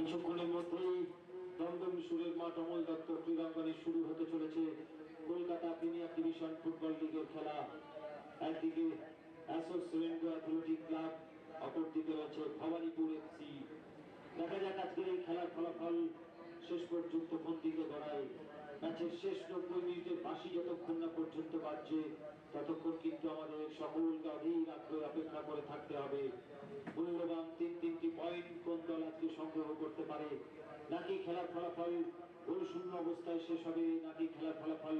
কিছুক্ষণের মধ্যেই দমদম সুরের মাঠ অমল দত্ত ক্রীড়াঙ্গনে শুরু হতে চলেছে কলকাতা প্রিমিয়ার ডিভিশন ফুটবল লিগের খেলা। একদিকে অ্যাসোস রেইনবো অ্যাথলেটিক ক্লাব, অপরদিকে রয়েছে ভবানীপুর এফসি। দেখা যাক আজকের এই খেলার ফলাফল শেষ পর্যন্ত কোন দিকে গড়ায়। ম্যাচের শেষ 90 মিনিটের বাঁশি যতক্ষণ না পর্যন্ত বাজছে ততক্ষণ কিন্তু আমাদের সকলকে অধীর আগ্রহে অপেক্ষা করে থাকতে হবে। মূল্যবান তিনটি পয়েন্ট কোন দল আজকে সংগ্রহ করতে পারে, নাকি খেলার ফলাফল গোল শূন্য অবস্থায় শেষ হবে, নাকি খেলার ফলাফল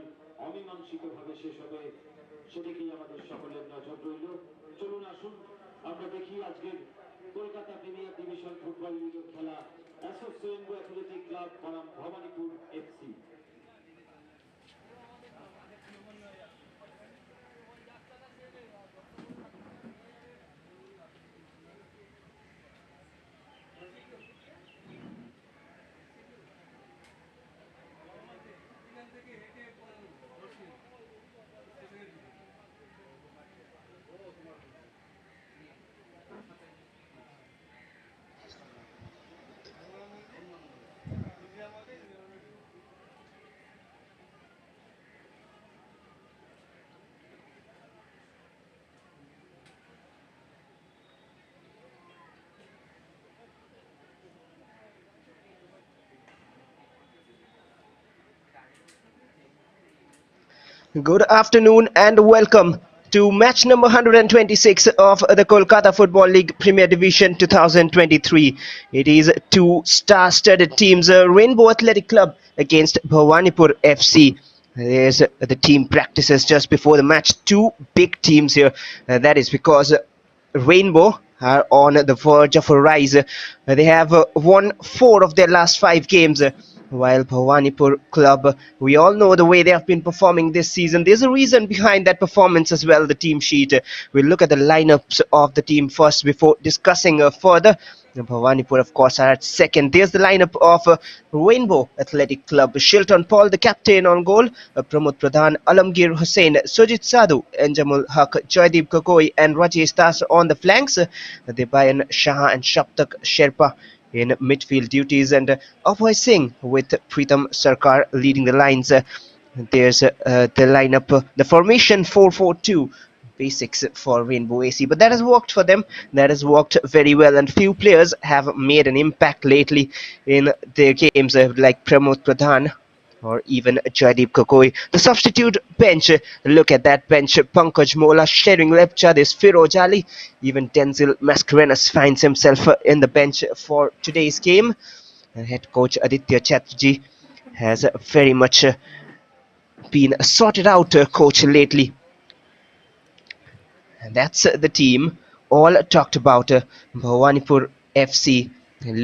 অমীমাংসিত ভাবে শেষ হবে, সেদিকেই আমাদের সকলের নজর রইল। চলুন আসুন আমরা দেখি আজকের কলকাতা প্রিমিয়ার ডিভিশন ফুটবল লিগের খেলা, অ্যাসোস রেইনবো অ্যাথলেটিক ক্লাব বনাম Bhawanipur FC. Good afternoon and welcome to match number 126 of the Kolkata Football League Premier Division 2023. It is two star-studded teams, Rainbow Athletic Club against Bhawanipore FC. There's the team practices just before the match. Two big teams here. That is because Rainbow are on the verge of a rise. They have won 4 of their last 5 games. While Bhawanipur Club, we all know the way they have been performing this season. There's a reason behind that performance as well, the team sheet. We'll look at the lineups of the team first before discussing further. Bhawanipur, of course, are at second. There's the lineup of Rainbow Athletic Club. Shilton Paul, the captain, on goal. Pramod Pradhan, Alamgir Hussain, Sujit Sadhu, Enjamul Haq, Joydeep Gogoi and Rajesh Das on the flanks. Debayan Shah and Shaptak Sherpa in midfield duties, and Abhay Singh with Pritam Sarkar leading the lines. There's the lineup, the formation 4-4-2 basics for Rainbow AC, but that has worked for them. That has worked very well, and few players have made an impact lately in their games, like Pramod Pradhan or even Joydeep Gogoi. The substitute bench, look at that bench. Pankaj Mola sharing Lepcha, there's Firoz Ali, even Denzil Mascarenas finds himself in the bench for today's game. Head coach Aditya Chatterjee has very much been a sorted out coach lately. And that's the team all talked about. Bhawanipur FC.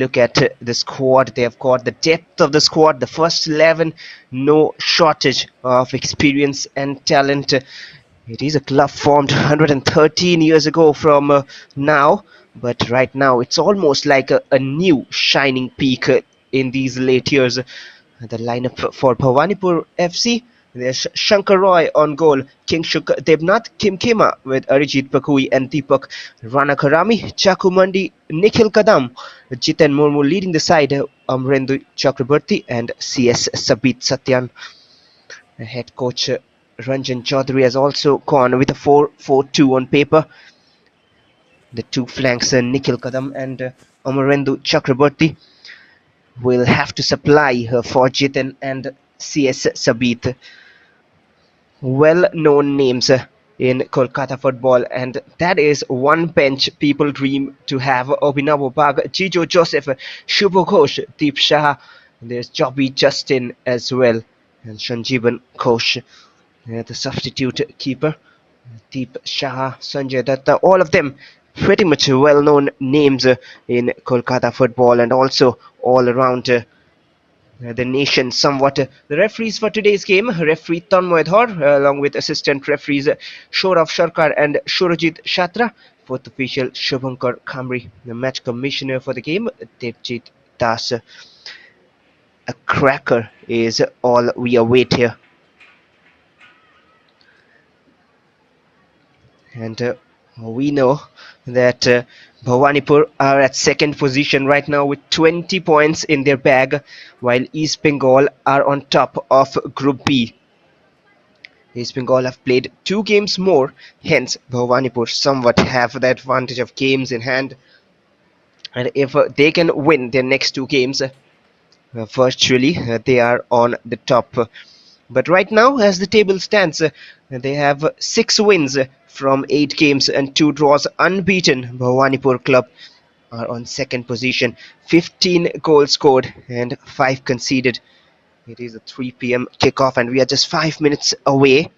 Look at the squad they have got, the depth of the squad, the first 11, no shortage of experience and talent. It is a club formed 113 years ago from now, but right now it's almost like a new shining peak in these late years. The lineup for Bhawanipur FC: there's Shankar Roy on goal, Kingshuk Debnath, Kim Kema with Arijit Pakui and Deepak Ranakharami, Chaku Mandi, Nikhil Kadam, Jiten Murmu leading the side, Amrendu Chakrabarti and CS Sabit Satyan. Head coach Ranjan Chaudhary has also gone with a 4-4-2 on paper. The two flanks, Nikhil Kadam and Amarendu Chakrabarti, will have to supply for Jiten and CS Sabit. Well-known names in Kolkata football, and that is one bench people dream to have. Abhinav Bag, Jijo Joseph, Shubho Ghosh, Deep Shah, there's Jobby Justin as well, and Sanjeevan Ghosh, the substitute keeper, Deep Shah, Sanjay Datta, all of them pretty much well-known names in Kolkata football and also all around the nation somewhat. The referees for today's game: referee Tanmoy Dhar, along with assistant referees Shorav Sharkar and Shurajit Shatra. Fourth official Shubhankar Khamri. The match commissioner for the game, Devjit Das. A cracker is all we await here. And we know that Bhawanipur are at second position right now with 20 points in their bag, while East Bengal are on top of Group B. East Bengal have played 2 games more, hence Bhawanipur somewhat have the advantage of games in hand. And if they can win their next 2 games, virtually they are on the top. But right now, as the table stands, they have 6 wins from 8 games and 2 draws, unbeaten. Bhawanipur club are on second position, 15 goals scored and 5 conceded. It is a 3 p.m. kickoff, and we are just 5 minutes away.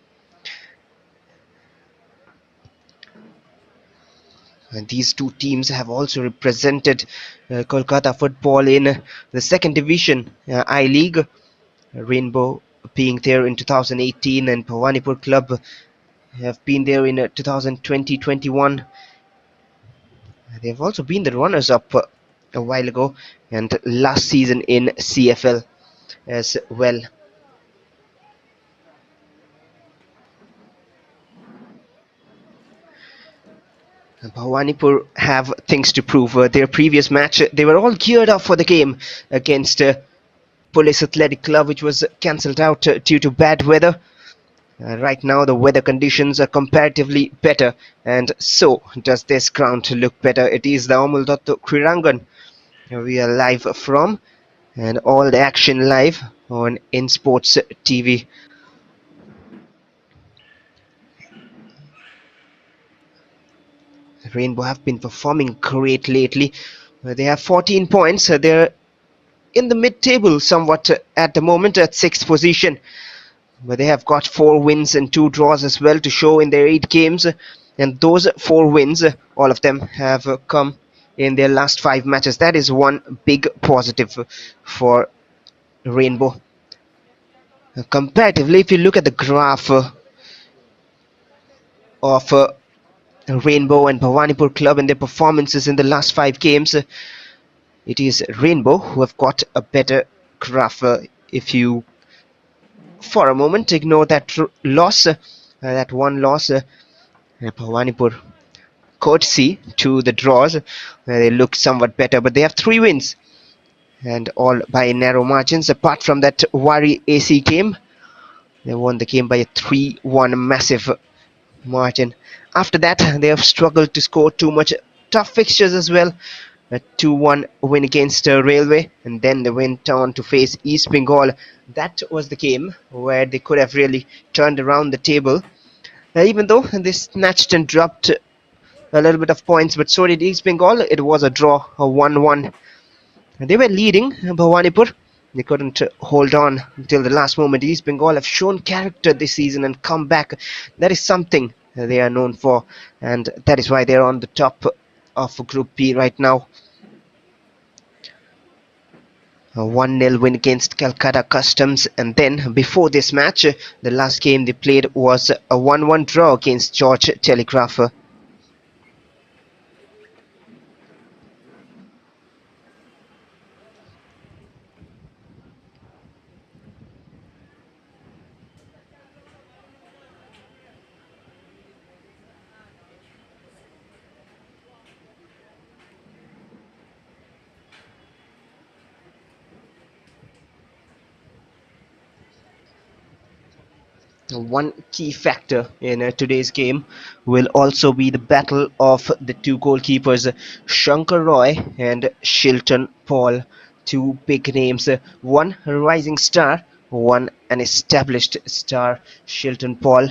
And these two teams have also represented Kolkata football in the second division I League. Rainbow being there in 2018, and Bhawanipur club have been there in 2020-21. They have also been the runners-up a while ago, and last season in CFL as well. Bhawanipur have things to prove. Their previous match, they were all geared up for the game against Police Athletic Club, which was cancelled out due to bad weather. Right now, the weather conditions are comparatively better, and so does this ground to look better. It is the Amul Datto Krirangan we are live from, and all the action live on In Sports TV. Rainbow have been performing great lately. They have 14 points. They're in the mid-table somewhat at the moment at 6th position. But they have got 4 wins and 2 draws as well to show in their 8 games. And those 4 wins, all of them have come in their last 5 matches. That is one big positive for Rainbow. Comparatively, if you look at the graph of Rainbow and Bhawanipur club and their performances in the last 5 games, it is Rainbow who have got a better graph. If you for a moment ignore that loss, that one loss, Bhawanipur courtesy to the draws, they look somewhat better, but they have 3 wins and all by narrow margins. Apart from that Wari AC game, they won the game by a 3-1 massive margin. After that, they have struggled to score too much. Tough fixtures as well. A 2-1 win against Railway, and then they went on to face East Bengal. That was the game where they could have really turned around the table. Even though they snatched and dropped a little bit of points, but so did East Bengal. It was a draw, a 1-1. They were leading Bhawanipur. They couldn't hold on until the last moment. East Bengal have shown character this season and come back. That is something they are known for, and that is why they are on the top of Group B right now. A 1-0 win against Calcutta Customs, and then before this match, the last game they played was a 1-1 draw against George Telegraph. One key factor in today's game will also be the battle of the two goalkeepers, Shankar Roy and Shilton Paul. Two big names, one a rising star, one an established star. Shilton Paul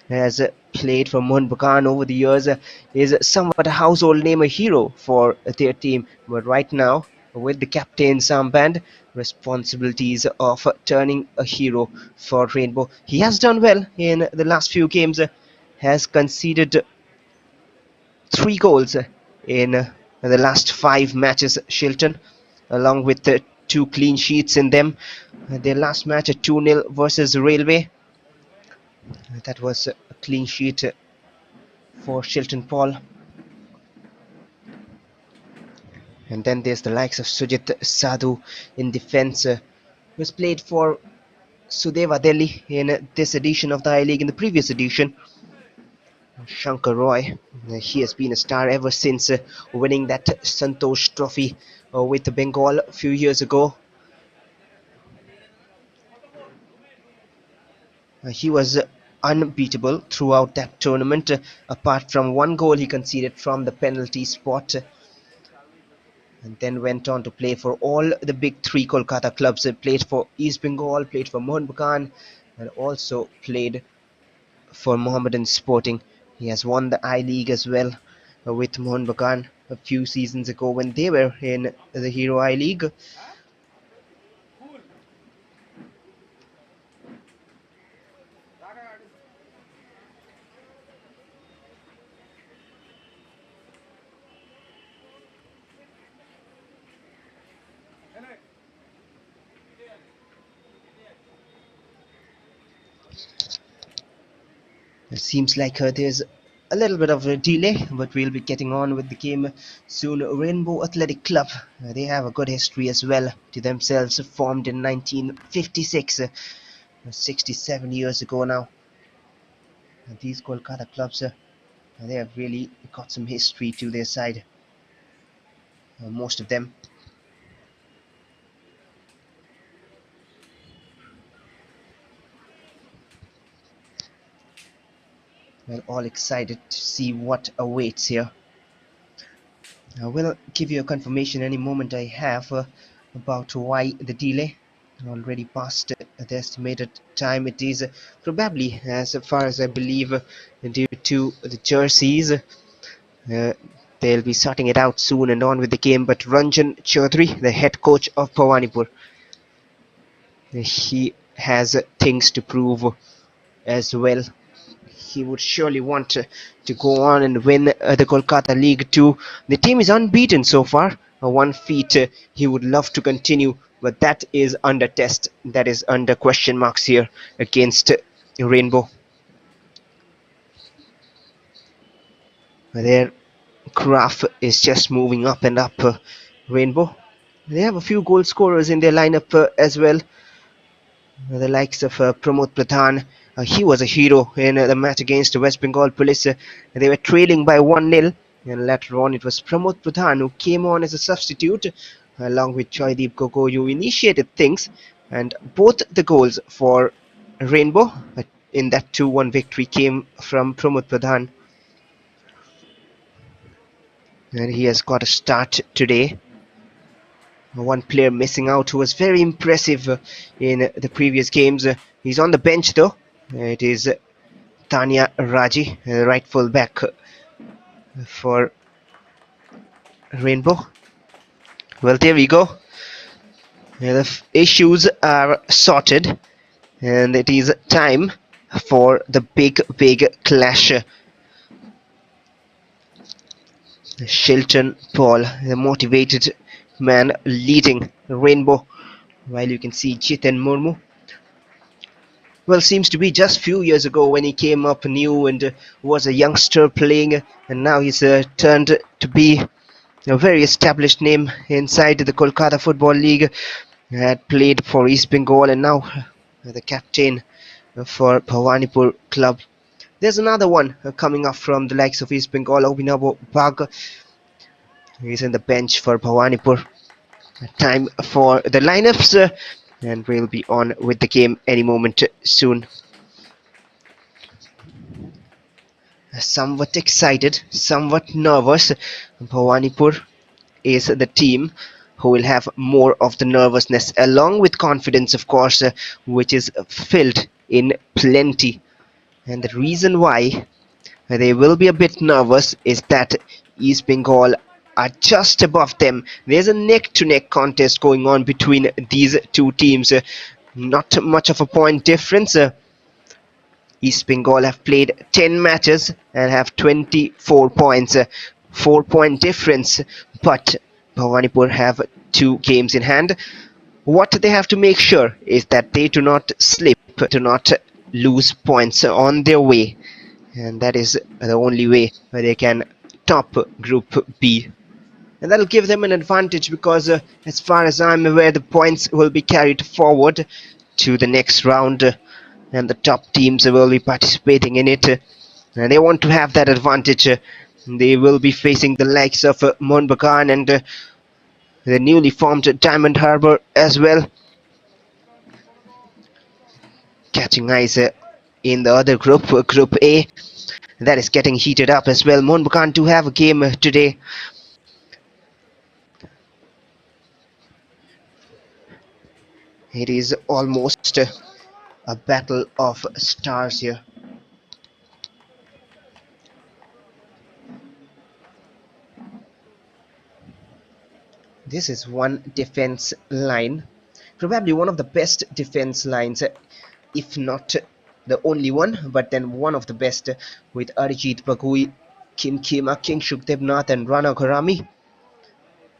has played for Mohun Bagan over the years, is somewhat a household name, a hero for their team. But right now, with the captain's armband, responsibilities of turning a hero for Rainbow. He has done well in the last few games, has conceded 3 goals in the last 5 matches, Shilton, along with 2 clean sheets in them. Their last match, a 2-0 versus Railway. That was a clean sheet for Shilton Paul. And then there's the likes of Sujit Sadhu in defence, who's played for Sudeva Delhi in this edition of the I League. In the previous edition, Shankar Roy, he has been a star ever since winning that Santosh Trophy with Bengal a few years ago. He was unbeatable throughout that tournament, apart from one goal he conceded from the penalty spot, and then went on to play for all the big three Kolkata clubs. Played for East Bengal, played for Mohun Bagan, and also played for Mohammedan Sporting. He has won the I League as well with Mohun Bagan a few seasons ago when they were in the Hero I League. It seems like there's a little bit of a delay, but we'll be getting on with the game soon. Rainbow Athletic Club, they have a good history as well to themselves, formed in 1956, 67 years ago now. And these Kolkata clubs, they have really got some history to their side, most of them. We're all excited to see what awaits here. I will give you a confirmation any moment I have about why the delay. Already past the estimated time. It is probably, as far as I believe, due to the jerseys. They'll be sorting it out soon and on with the game. But Ranjan Chaudhary, the head coach of Bhawanipore, he has things to prove as well. He would surely want to go on and win the Kolkata League too. The team is unbeaten so far. One feat he would love to continue, but that is under test. That is under question marks here against Rainbow. Their graph is just moving up and up. Rainbow. They have a few goal scorers in their lineup as well. The likes of Pramod Pradhan. He was a hero in the match against West Bengal Police. They were trailing by 1-0, and later on it was Pramod Pradhan who came on as a substitute along with Joydeep Gogoi, who initiated things, and both the goals for Rainbow in that 2-1 victory came from Pramod Pradhan, and he has got a start today. One player missing out who was very impressive in the previous games. He's on the bench though. It is Tanya Raji, right full back for Rainbow. Well, there we go. The issues are sorted, and it is time for the big clash. Shilton Paul, the motivated man leading Rainbow, while you can see Jiten Murmu. Well, seems to be just few years ago when he came up new and was a youngster playing, and now he's turned to be a very established name inside the Kolkata Football League. Had played for East Bengal and now the captain for Bhawanipore club. There's another one coming up from the likes of East Bengal, Obinabo Bag. He's in the bench for Bhawanipore. Time for the lineups, and we'll be on with the game any moment soon. Somewhat excited, somewhat nervous. Bhawanipore is the team who will have more of the nervousness, along with confidence, of course, which is filled in plenty. And the reason why they will be a bit nervous is that East Bengal are just above them. There's a neck-to-neck contest going on between these two teams. Not much of a point difference. East Bengal have played 10 matches and have 24 points. 4-point difference, but Bhawanipore have 2 games in hand. What they have to make sure is that they do not slip, do not lose points on their way, and that is the only way they can top Group B. And that'll give them an advantage because as far as I'm aware, the points will be carried forward to the next round, and the top teams will be participating in it. And they want to have that advantage. They will be facing the likes of Monbakan and the newly formed Diamond Harbour as well. Catching eyes in the other group, Group A, that is getting heated up as well. Monbakan to have a game today. It is almost a battle of stars here. This is one defense line, probably one of the best defense lines, if not the only one, but then one of the best, with Arijit Bagui, Kim Kima, Kingshuk Debnath, and Rana Gharami.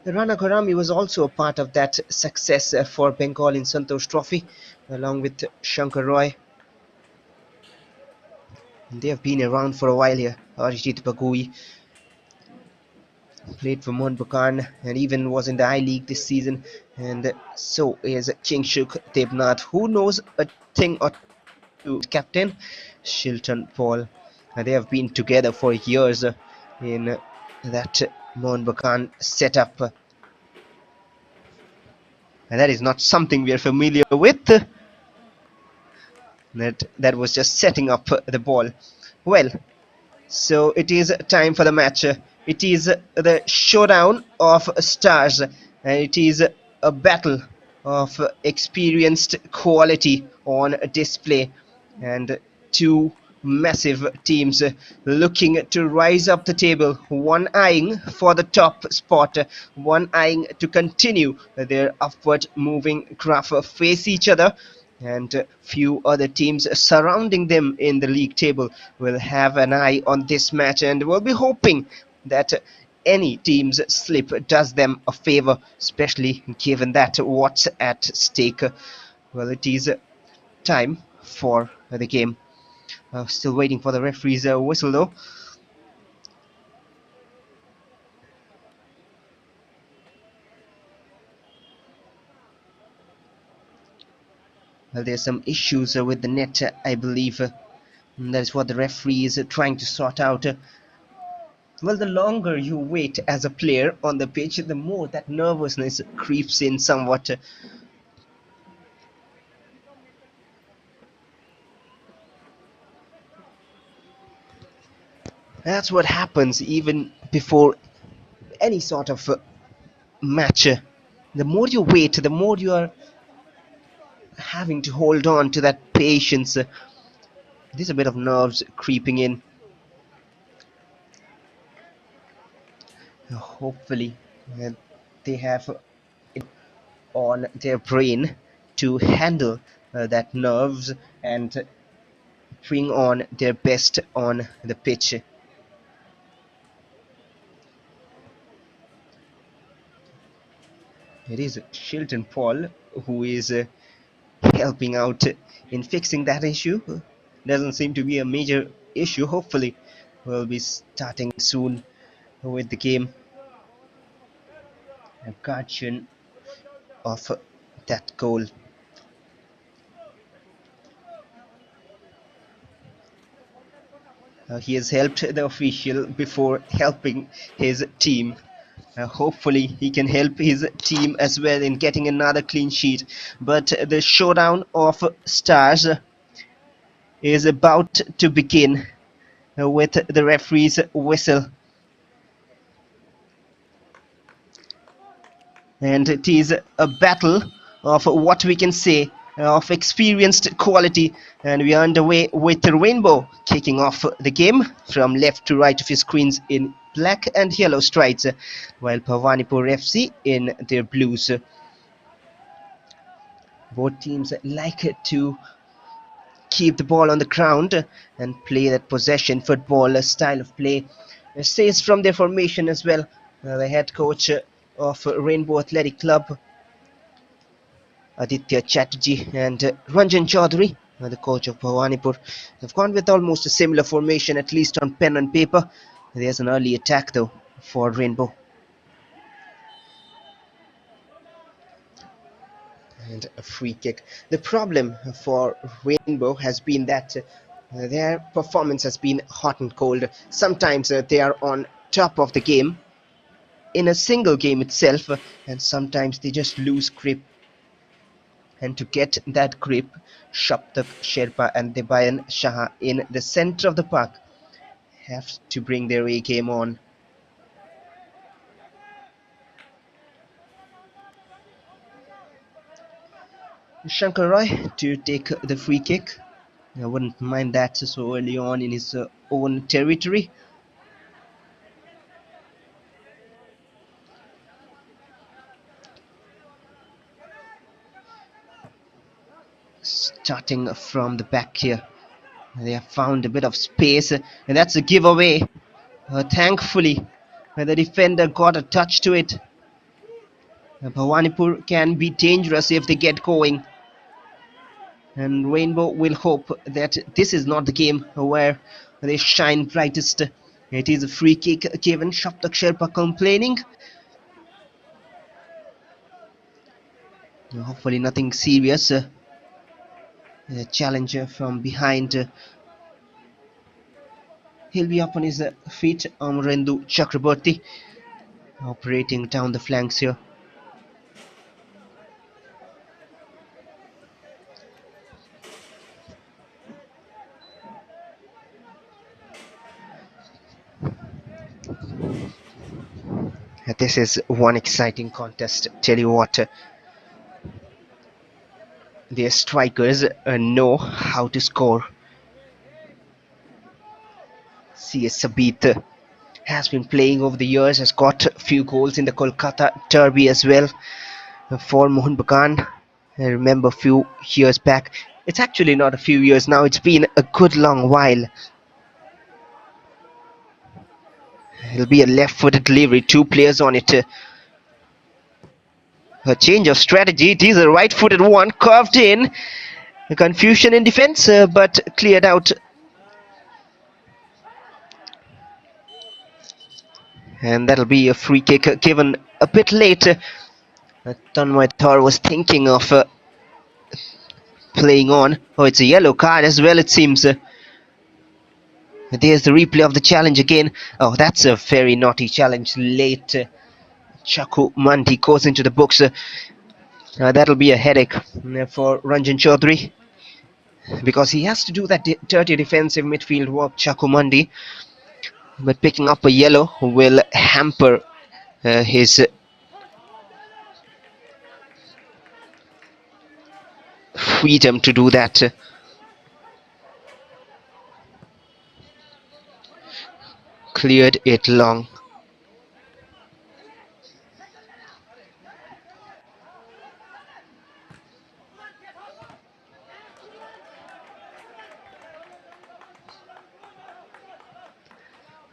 Rana Gharami was also a part of that success for Bengal in Santosh Trophy, along with Shankar Roy. They have been around for a while here. Arijit Bagui played for Mohan and even was in the I League this season, and so is Kingshuk Debnath, who knows a thing or two. Captain Shilton Paul. They have been together for years in that Mohan setup, and that is not something we are familiar with. That was just setting up the ball. Well, so it is time for the match. It is the showdown of stars, and it is a battle of experienced quality on display, and two massive teams looking to rise up the table, one eyeing for the top spot, one eyeing to continue their upward moving graph, face each other, and few other teams surrounding them in the league table will have an eye on this match and will be hoping that any team's slip does them a favor, especially given that what's at stake. Well, it is time for the game. Still waiting for the referee's whistle though. Well, there's some issues with the net, I believe. That is what the referee is trying to sort out. Well, the longer you wait as a player on the pitch, the more that nervousness creeps in somewhat. That's what happens even before any sort of match. The more you wait, the more you are having to hold on to that patience. There's a bit of nerves creeping in. Hopefully, they have on their brain to handle that nerves and bring on their best on the pitch. It is Shilton Paul who is helping out in fixing that issue. Doesn't seem to be a major issue. Hopefully, we'll be starting soon with the game. A guardian of that goal. He has helped the official before helping his team. Hopefully, he can help his team as well in getting another clean sheet. But the showdown of stars is about to begin with the referee's whistle. And it is a battle of what we can say of experienced quality, and we are underway with the Rainbow kicking off the game from left to right of your screens in black and yellow stripes, while Bhawanipore FC in their blues. Both teams like to keep the ball on the ground and play that possession football style of play. It stays from their formation as well. The head coach of Rainbow Athletic Club, Aditya Chatterjee, and Ranjan Chaudhary, the coach of Bhawanipur, have gone with almost a similar formation, at least on pen and paper. There's an early attack though for Rainbow. And a free kick. The problem for Rainbow has been that Their performance has been hot and cold. Sometimes they are on top of the game in a single game itself, and sometimes they just lose grip. And to get that grip, Shaptak Sherpa and Debayan Shah in the center of the park have to bring their A game on. Shankar Roy to take the free kick. I wouldn't mind that so early on in his own territory. Starting from the back here. They have found a bit of space, and that's a giveaway. Thankfully, the defender got a touch to it. Bhawanipore can be dangerous if they get going. And Rainbow will hope that this is not the game where they shine brightest. It is a free kick given. Shaptak Sherpa complaining. Hopefully nothing serious. A challenger from behind. He'll be up on his feet. Amrendu Chakraborty operating down the flanks here. This is one exciting contest. Tell you what, their strikers know how to score. CS Sabit has been playing over the years, has got a few goals in the Kolkata Derby as well for Mohun Bagan. I remember a few years back. It's actually not a few years now, it's been a good long while. It'll be a left-footed delivery, two players on it. A change of strategy, it is a right-footed one, curved in. A confusion in defence, but cleared out. And that'll be a free kick given a bit late. Tanmay Thar was thinking of playing on. Oh, it's a yellow card as well, it seems. There's the replay of the challenge again. Oh, that's a very naughty challenge late. Chaku Mandi goes into the books. That'll be a headache for Ranjan Chaudhary, because he has to do that dirty defensive midfield work, Chaku Mandi. But picking up a yellow will hamper his freedom to do that. Cleared it long.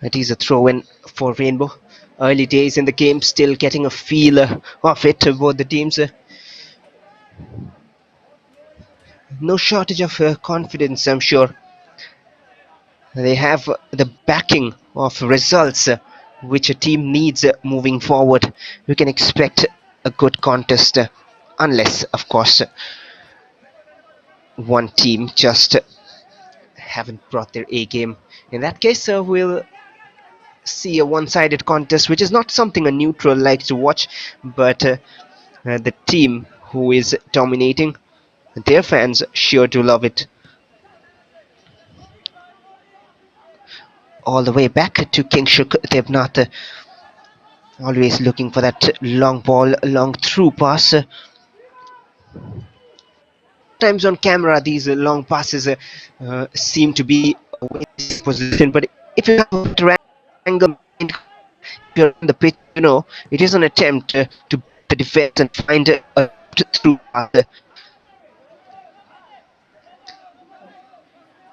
It is a throw-in for Rainbow. Early days in the game, still getting a feel of it, both the teams. No shortage of confidence, I'm sure. They have the backing of results which a team needs moving forward. We can expect a good contest, unless, of course, one team just haven't brought their A game. In that case, we'll see a one-sided contest, which is not something a neutral likes to watch, but the team who is dominating, their fans sure to love it. All the way back to Kingshuk Devnath, always looking for that long ball, long through pass. Times on camera, these long passes seem to be a waste position, but if you have a better angle, if you're on the pitch, you know it is an attempt to the defense and find a through pass.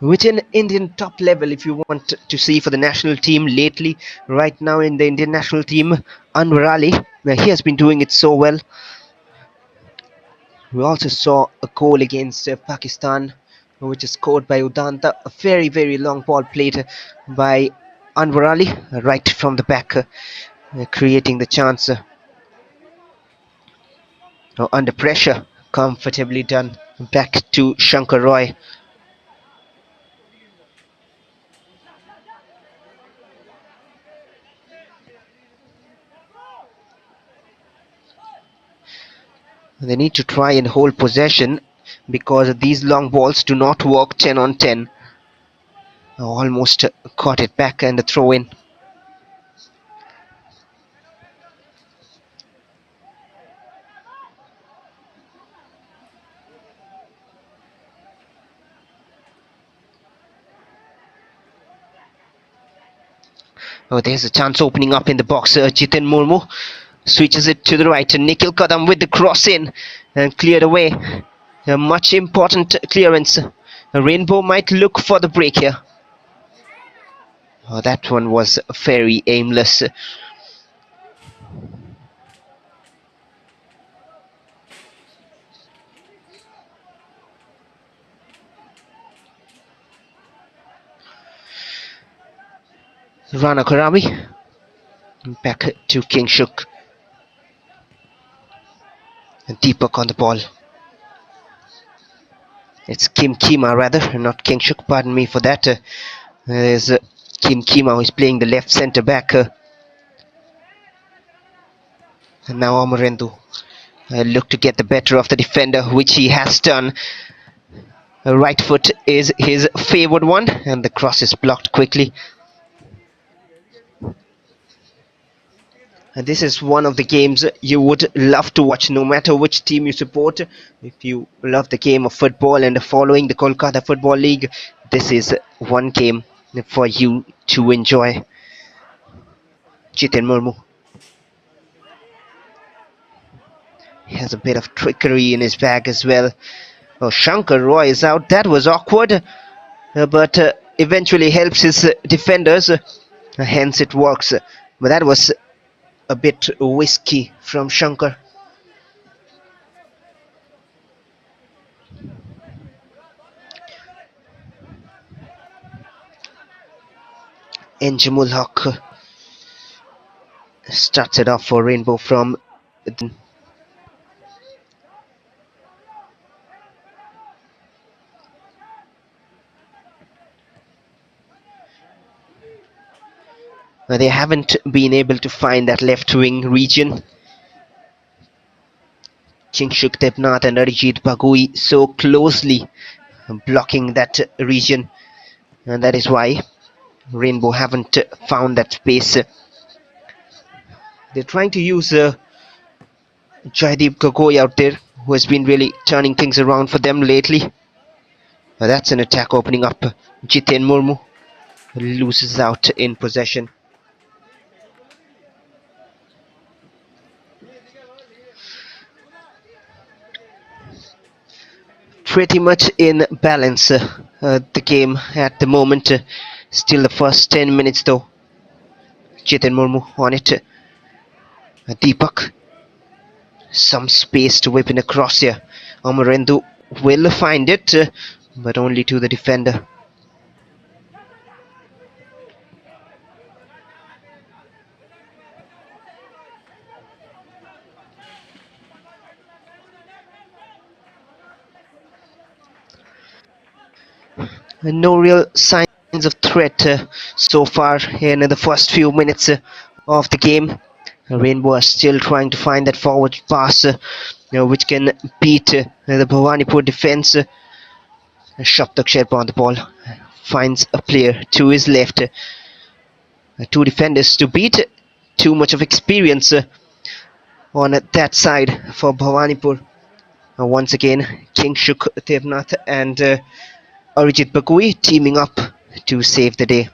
Which in Indian top level, if you want to see for the national team lately, right now in the Indian national team, Anwar Ali, he has been doing it so well. We also saw a goal against Pakistan, which is scored by Udanta. A very, very long ball played by Anwar Ali, right from the back, creating the chance. Under pressure, comfortably done. Back to Shankar Roy. They need to try and hold possession because these long balls do not work 10 on 10. Almost caught it back and a throw in. Oh, there's a chance opening up in the box. Jitin Murmu switches it to the right. Nikhil Kadam with the cross in and cleared away. A much important clearance. Rainbow might look for the break here. Oh, that one was very aimless. Rana Karami back to Kingshuk. Deepak on the ball. It's Kim Kima rather, not Kingshuk, pardon me for that. There's Kim Kima who's playing the left centre back. And now Amarendu look to get the better of the defender, which he has done. Right foot is his favoured one, and the cross is blocked quickly. And this is one of the games you would love to watch, no matter which team you support. If you love the game of football and following the Kolkata Football League, this is one game for you to enjoy. Jitin Murmu. He has a bit of trickery in his bag as well. Oh, Shankar Roy is out. That was awkward, but eventually helps his defenders. Hence it works. But that was a bit risky from Shankar. Enjamul Haq starts it off for Rainbow from they haven't been able to find that left wing region. Kingshuk Debnath and Arijit Bagui so closely blocking that region, and that is why Rainbow haven't found that space. They're trying to use Jaideep Gogoi out there, who has been really turning things around for them lately. That's an attack opening up. Jitin Murmu loses out in possession. Pretty much in balance, the game at the moment. Still the first 10 minutes though. Jitin Murmu on it. Deepak. Some space to whip in across here. Amarendu will find it, but only to the defender. No real signs of threat so far in the first few minutes of the game. Rainbow are still trying to find that forward pass which can beat the Bhawanipore defence. Shaptak Sherpa on the ball finds a player to his left. Two defenders to beat. Too much of experience on that side for Bhawanipore. Once again, Kingshuk Devnath and Arijit Bagui teaming up to save the day.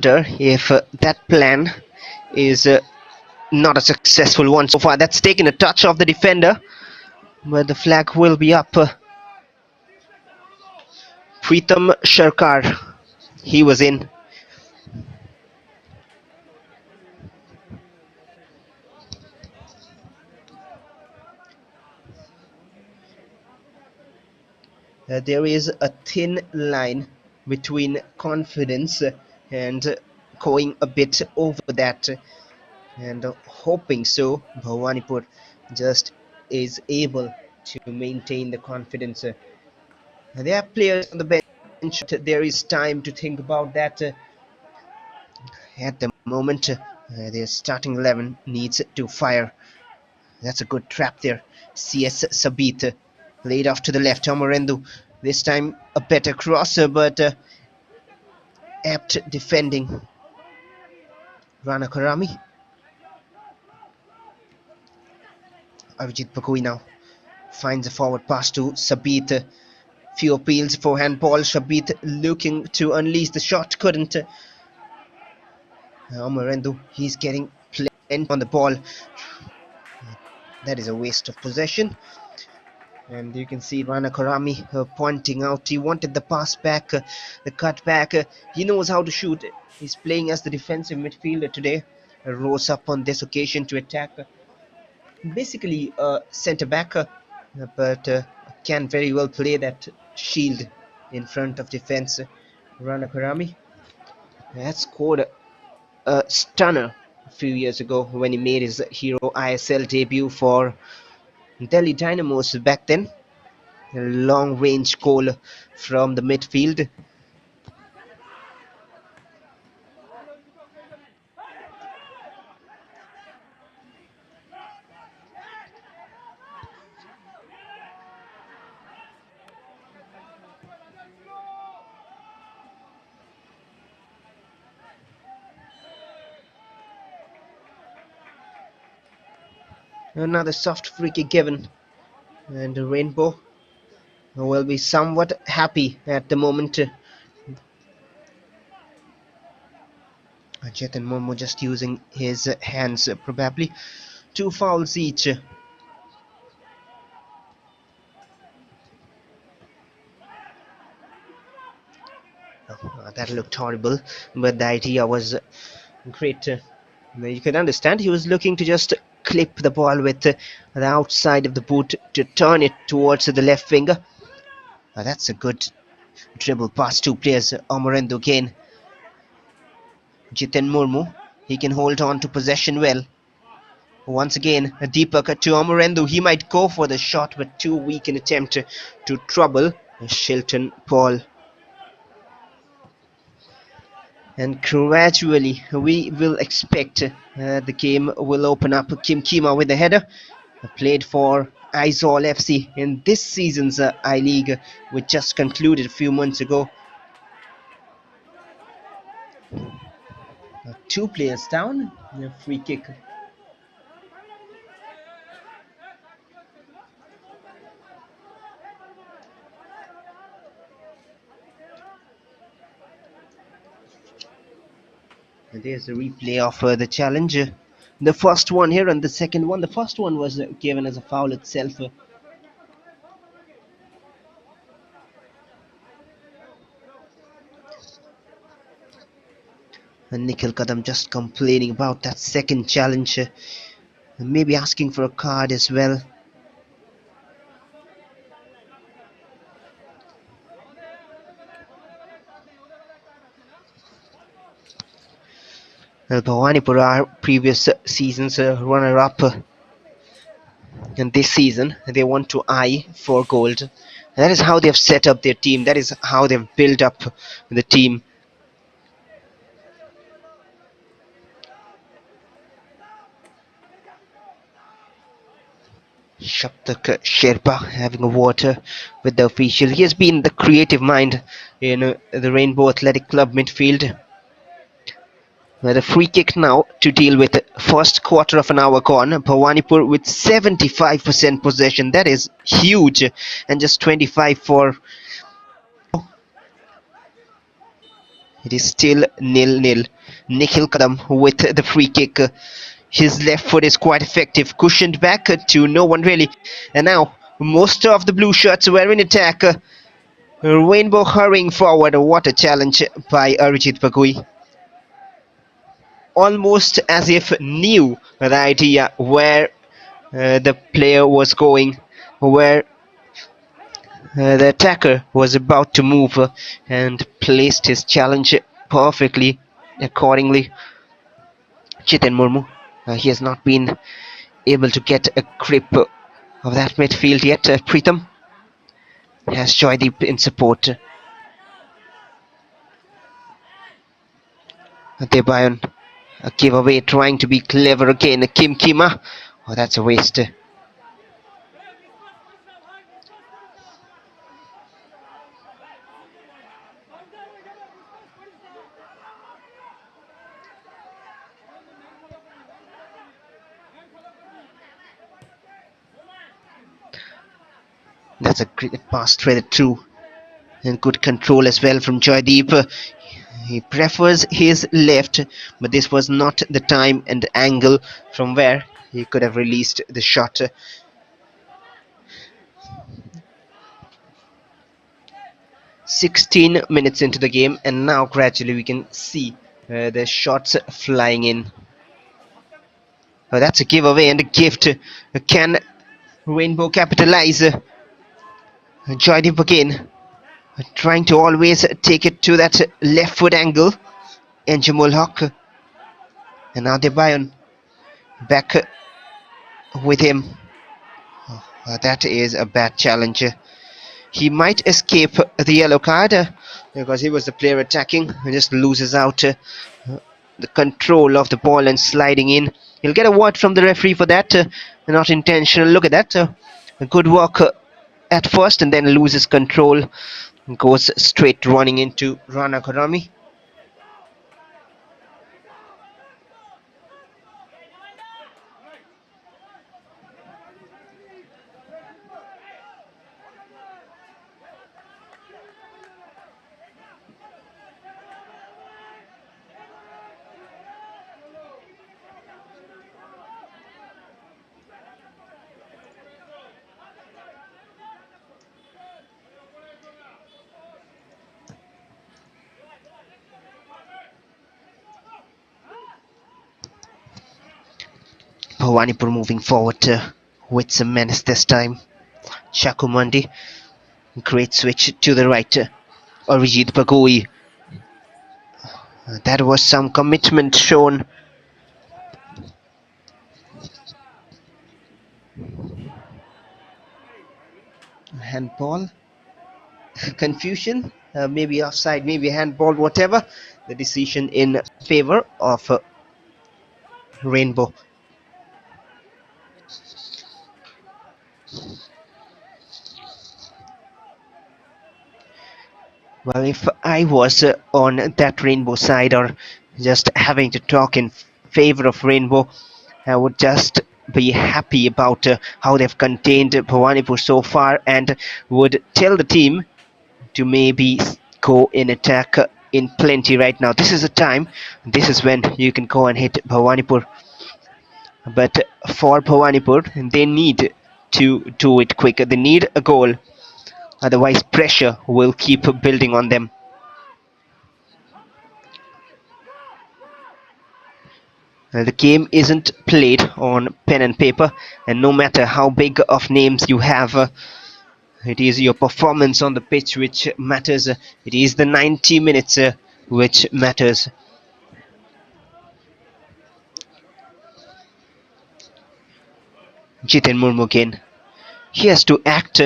If that plan is not a successful one so far. That's taken a touch of the defender, but the flag will be up. Pritam Sharkar, he was in. There is a thin line between confidence and going a bit over that, and hoping so Bhawanipur just is able to maintain the confidence. There are players on the bench. There is time to think about that. At the moment, their starting 11 needs to fire. That's a good trap there. CS Sabit laid off to the left. Amorendu this time a better crosser, but apt defending. Rana Karami. Arjit Pakui now finds a forward pass to Sabit. Few appeals for handball. Sabit looking to unleash the shot, couldn't. Amorendu, he's getting plenty on the ball. That is a waste of possession. And you can see Rana Karami pointing out he wanted the pass back, the cut back. He knows how to shoot. He's playing as the defensive midfielder today. Rose up on this occasion to attack. Basically a centre back, but can very well play that shield in front of defense. Rana Karami had scored a stunner a few years ago when he made his Hero ISL debut for Delhi Dynamos back then. A long range goal from the midfield. Another soft free kick given, and the Rainbow will be somewhat happy at the moment. Chetan Momo just using his hands, probably 2 fouls each. That looked horrible, but the idea was great. You can understand he was looking to just clip the ball with the outside of the boot to turn it towards the left finger. That's a good dribble past 2 players. Amorendu again. Jiten Murmu, he can hold on to possession well. Once again, a deeper cut to Amorendu. He might go for the shot, but too weak an attempt to trouble Shilton Paul. And gradually we will expect the game will open up. Kim Kima with the header, played for Aizawl FC in this season's I-League, which just concluded a few months ago. 2 players down, a free kick. And there's a replay of the challenge. The first one here and the second one. The first one was given as a foul itself. And Nikhil Kadam just complaining about that second challenge. Maybe asking for a card as well. Well, Bhawanipore are previous season's runner-up. And this season they want to eye for gold. That is how they've set up their team. That is how they've built up the team. Shaptak Sherpa having a water with the official. He has been the creative mind in the Rainbow Athletic Club midfield. The free kick now to deal with. First quarter of an hour gone. Bhawanipore with 75% possession. That is huge. And just 25 for... It is still 0-0. Nikhil Kadam with the free kick. His left foot is quite effective. Cushioned back to no one really. And now most of the blue shirts were in attack. Rainbow hurrying forward. What a challenge by Arjit Pakui. Almost as if knew the idea where the player was going, where the attacker was about to move, and placed his challenge perfectly accordingly. Chetan Murmu, he has not been able to get a grip of that midfield yet. Pritham has Joydeep in support. Debayan, a giveaway, trying to be clever again. Kim Kima. Oh, that's a waste. That's a great pass threaded through. And good control as well from Joydeep. He prefers his left, but this was not the time and angle from where he could have released the shot. 16 minutes into the game, and now gradually we can see the shots flying in. Oh, that's a giveaway and a gift. Can Rainbow capitalize? Joydeep again, trying to always take it to that left foot angle. And Jamul Haq. And now Debayan back with him. That is a bad challenge. He might escape the yellow card because he was the player attacking and just loses out the control of the ball and sliding in. He'll get a word from the referee for that. Not intentional. Look at that. Good work at first and then loses control. Goes straight running into Rana Karami. Bhawanipore moving forward with some menace this time. Chakumandi, great switch to the right. Arijit Bagoi. That was some commitment shown. Handball. Confusion. Maybe offside, maybe handball, whatever. The decision in favor of Rainbow. Well, if I was on that Rainbow side or just having to talk in favor of Rainbow, I would just be happy about how they've contained Bhawanipore so far and would tell the team to maybe go in attack in plenty right now. This is the time. This is when you can go and hit Bhawanipore. But for Bhawanipore, they need to do it quicker. They need a goal. Otherwise, pressure will keep building on them. The game isn't played on pen and paper, and no matter how big of names you have, it is your performance on the pitch which matters. It is the 90 minutes which matters. Jiten Murmu again. He has to act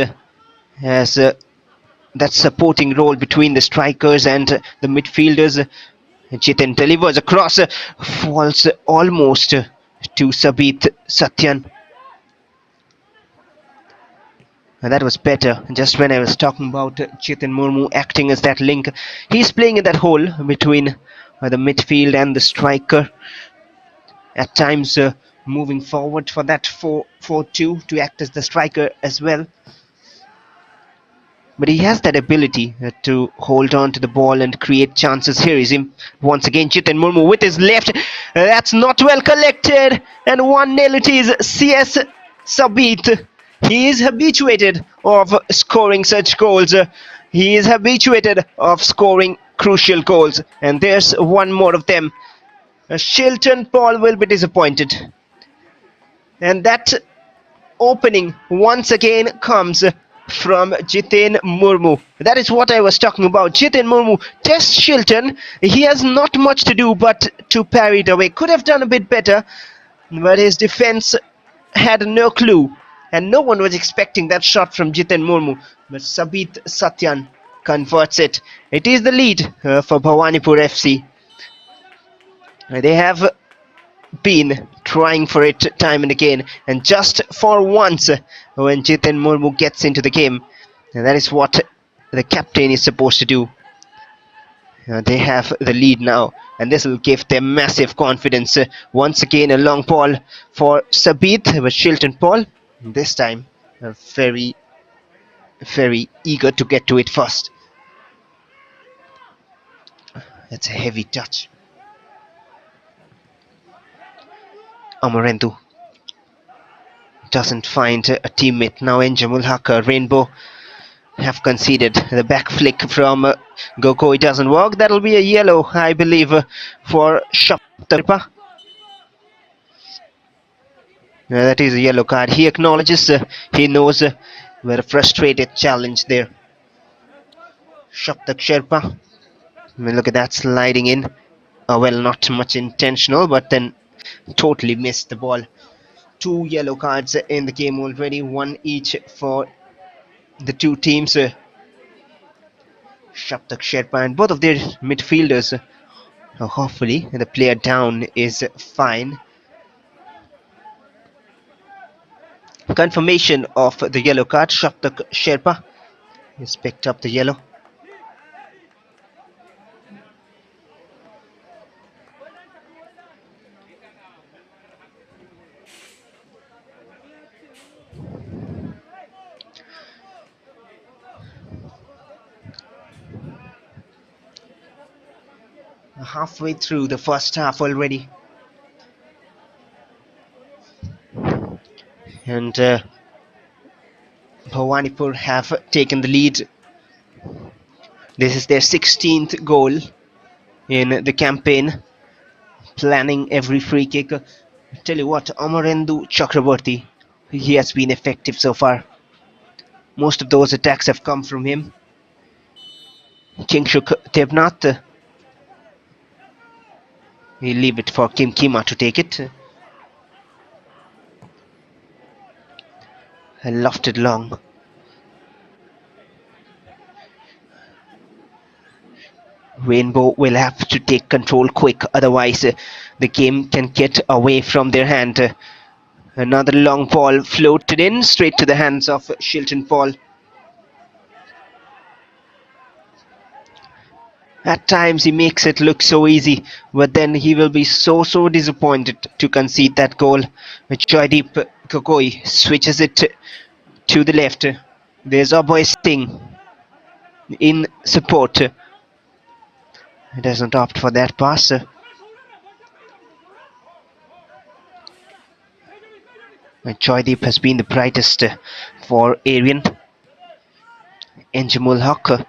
as that supporting role between the strikers and the midfielders. Jiten delivers across, falls almost to Sabit Satyan. And that was better. Just when I was talking about Jiten Murmu acting as that link, he's playing in that hole between the midfield and the striker. At times moving forward for that 4-4-2 to act as the striker as well. But he has that ability to hold on to the ball and create chances. Here is him once again, Jiten Murmu with his left. That's not well collected. And 1-0 it is. CS Sabit. He is habituated of scoring such goals. He is habituated of scoring crucial goals. And there's one more of them. Shilton Paul will be disappointed. And that opening once again comes from Jiten Murmu. That is what I was talking about. Jiten Murmu tests Shilton. He has not much to do but to parry it away. Could have done a bit better, but his defense had no clue and no one was expecting that shot from Jiten Murmu, but Sabit Satyan converts it. It is the lead for Bhawanipore FC. They have been trying for it time and again, and just for once, when Jiten Murmu gets into the game, and that is what the captain is supposed to do. They have the lead now, and this will give them massive confidence. Once again, a long ball for Sabit with Shilton Paul. This time, very, very eager to get to it first. That's a heavy touch. Amarendu doesn't find a teammate. Now Enjamul Haka, Rainbow have conceded. The back flick from Gokoi doesn't work. That'll be a yellow, I believe, for Shaptarpa. That is a yellow card. He acknowledges, he knows, we're a frustrated challenge there. Shaptak Sherpa. I mean, look at that, sliding in. Well, not much intentional, but then totally missed the ball. 2 yellow cards in the game already, 1 each for the 2 teams. Shaptak Sherpa and both of their midfielders. Hopefully, the player down is fine. Confirmation of the yellow card. Shaptak Sherpa has picked up the yellow. Halfway through the first half already, and Bhawanipore have taken the lead. This is their 16th goal in the campaign, planning every free kick. Tell you what, Amarendu Chakraborty, he has been effective so far. Most of those attacks have come from him. Kingshuk Tebnath, we leave it for Kim Kima to take it. Lofted long. Rainbow will have to take control quick, otherwise the game can get away from their hand. Another long ball floated in straight to the hands of Shilton Paul. At times he makes it look so easy, but then he will be so disappointed to concede that goal. Joydeep Gokoi switches it to the left. There's Aboy Singh in support. He doesn't opt for that pass. Joydeep has been the brightest for Aryan. Enjamul Haq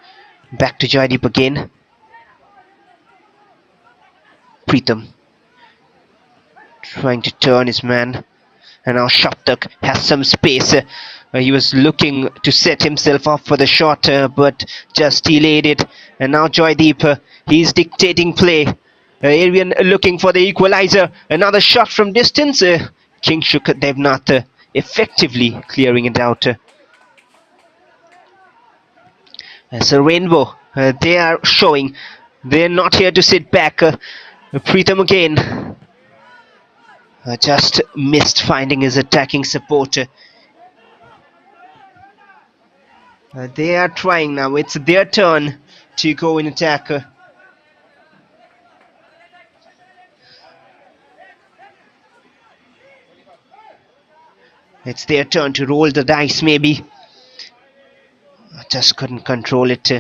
back to Joydeep again. Pritam trying to turn his man, and now Shaptak has some space. He was looking to set himself up for the shot, but just delayed it. And now Joydeep, he's dictating play. Aryan looking for the equalizer. Another shot from distance. Kingshuk Devnath effectively clearing it out. So Rainbow, they are showing they're not here to sit back. Pritam again just missed finding his attacking support. They are trying now. It's their turn to go in attack. It's their turn to roll the dice, maybe. Just couldn't control it.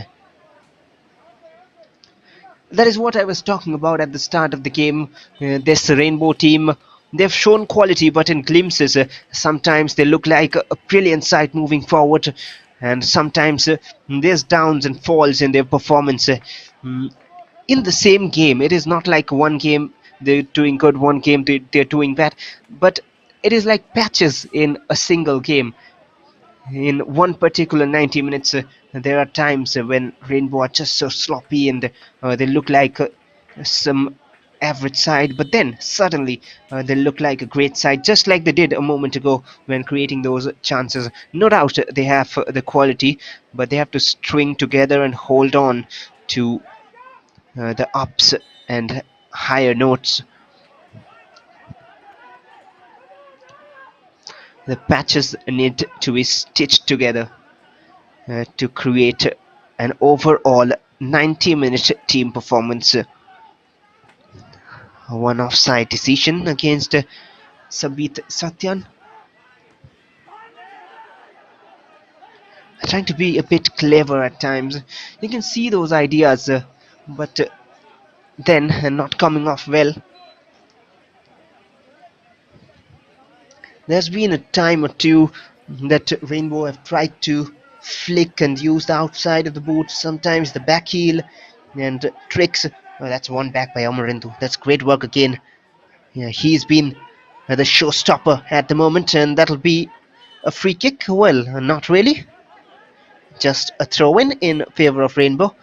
That is what I was talking about at the start of the game. This Rainbow team, they've shown quality, but in glimpses. Sometimes they look like a brilliant side moving forward, and sometimes there's downs and falls in their performance. In the same game, it is not like one game they're doing good, one game they're doing bad, but it is like patches in a single game. In one particular 90 minutes, there are times when Rainbow are just so sloppy, and they look like some average side, but then suddenly they look like a great side, just like they did a moment ago when creating those chances. No doubt they have the quality, but they have to string together and hold on to the ups and higher notes. The patches need to be stitched together to create an overall 90-minute team performance. One offside decision against Sabit Satyan. Trying to be a bit clever at times. You can see those ideas, but then not coming off well. There's been a time or two that Rainbow have tried to flick and use the outside of the boot, sometimes the back heel and tricks. Oh, that's one back by Amarendu. That's great work again. Yeah, he's been the showstopper at the moment, and that'll be a free kick. Well, not really. Just a throw in favor of Rainbow.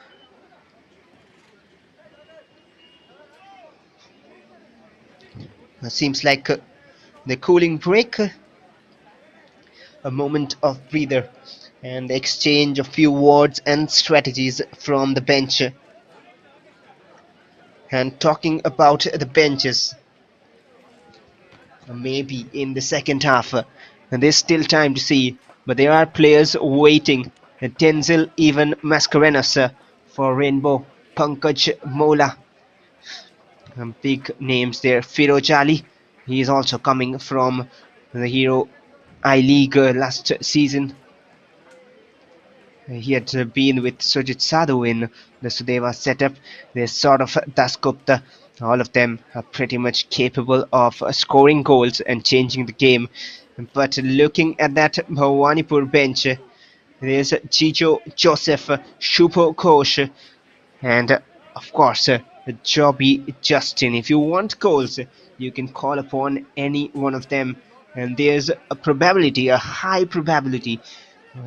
Seems like the cooling break, a moment of breather, and exchange a few words and strategies from the bench. And talking about the benches, maybe in the second half, and there's still time to see, but there are players waiting. Tenzil, even Mascarenas for Rainbow, Pankaj Mola, big names there. Firoz Ali, he is also coming from the Hero I-League last season. He had been with Sujit Sadhu in the Sudeva setup. There's sort of Das Gupta. All of them are pretty much capable of scoring goals and changing the game. But looking at that Bhawanipore bench, there's Chicho Joseph, Shubho Ghosh, and of course Joby Justin. If you want goals, you can call upon any one of them, and there's a probability, a high probability,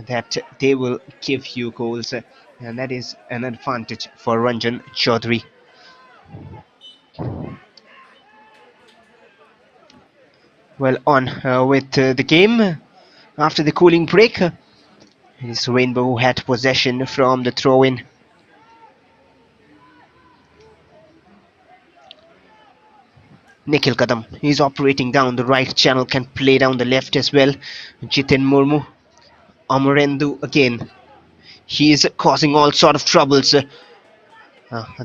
that they will give you goals, and that is an advantage for Ranjan Chaudhary. Well, on with the game after the cooling break. It's Rainbow who had possession from the throw-in. Nikhil Kadam, he's operating down the right channel, can play down the left as well. Jitin Murmu, Amarendu again. He is causing all sort of troubles.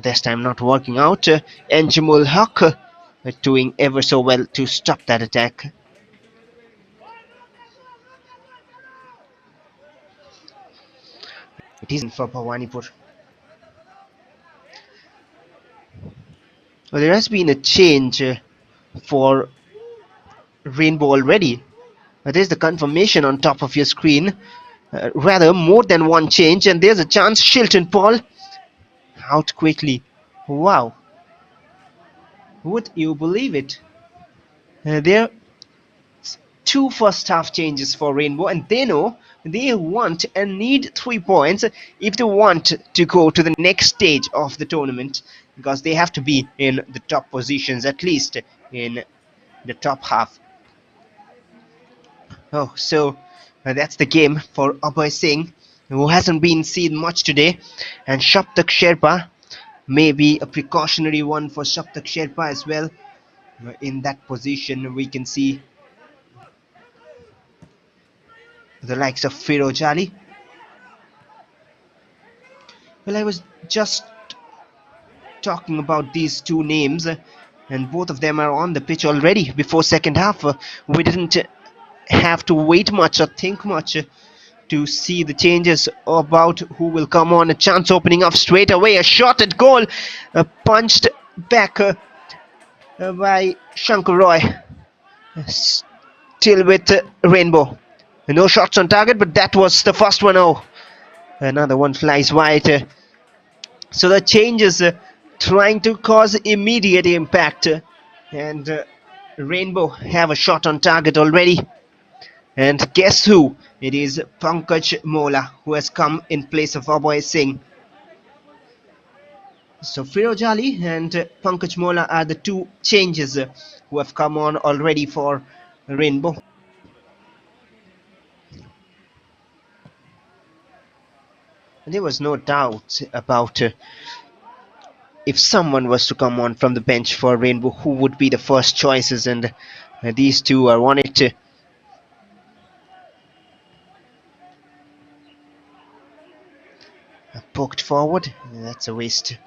This time not working out. Enjamul Haq doing ever so well to stop that attack. It isn't for Bhawanipur. Well, there has been a change for Rainbow already. There's the confirmation on top of your screen. Rather, more than one change, and there's a chance. Shilton Paul out quickly. Wow. Would you believe it? There are two first half changes for Rainbow, and they know they want and need 3 points if they want to go to the next stage of the tournament, because they have to be in the top positions, at least in the top half. Oh, so that's the game for Abhay Singh, who hasn't been seen much today, and Shaptak Sherpa, maybe a precautionary one for Shaptak Sherpa as well. In that position, we can see the likes of Firoz Ali. Well, I was just talking about these two names, and both of them are on the pitch already before second half. We didn't have to wait much or think much to see the changes about who will come on. A chance opening up straight away, a shot at goal, punched back by Shankar Roy. Still with Rainbow. No shots on target, but that was the first one. Oh, another one flies wide. So the changes trying to cause immediate impact, and Rainbow have a shot on target already. And guess who? It is Pankaj Mola who has come in place of Abhay Singh. So Firoz Ali and Pankaj Mola are the two changes who have come on already for Rainbow. There was no doubt about if someone was to come on from the bench for Rainbow, who would be the first choices, and these two are on it. Poked forward, that's a waste.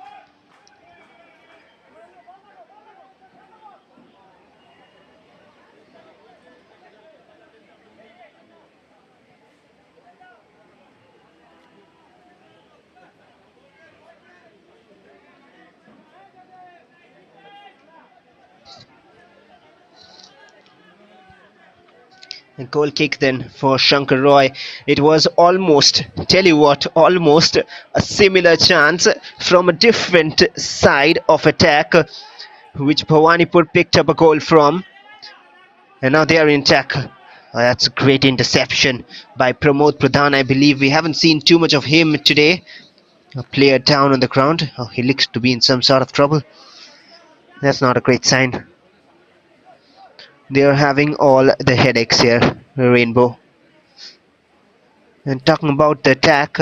A goal kick then for Shankar Roy. It was almost, tell you what, almost a similar chance from a different side of attack, which Bhawanipur picked up a goal from. And now they are in attack. That's a great interception by Pramod Pradhan. I believe we haven't seen too much of him today. A player down on the ground. Oh, he looks to be in some sort of trouble. That's not a great sign. They are having all the headaches here, Rainbow. And talking about the attack,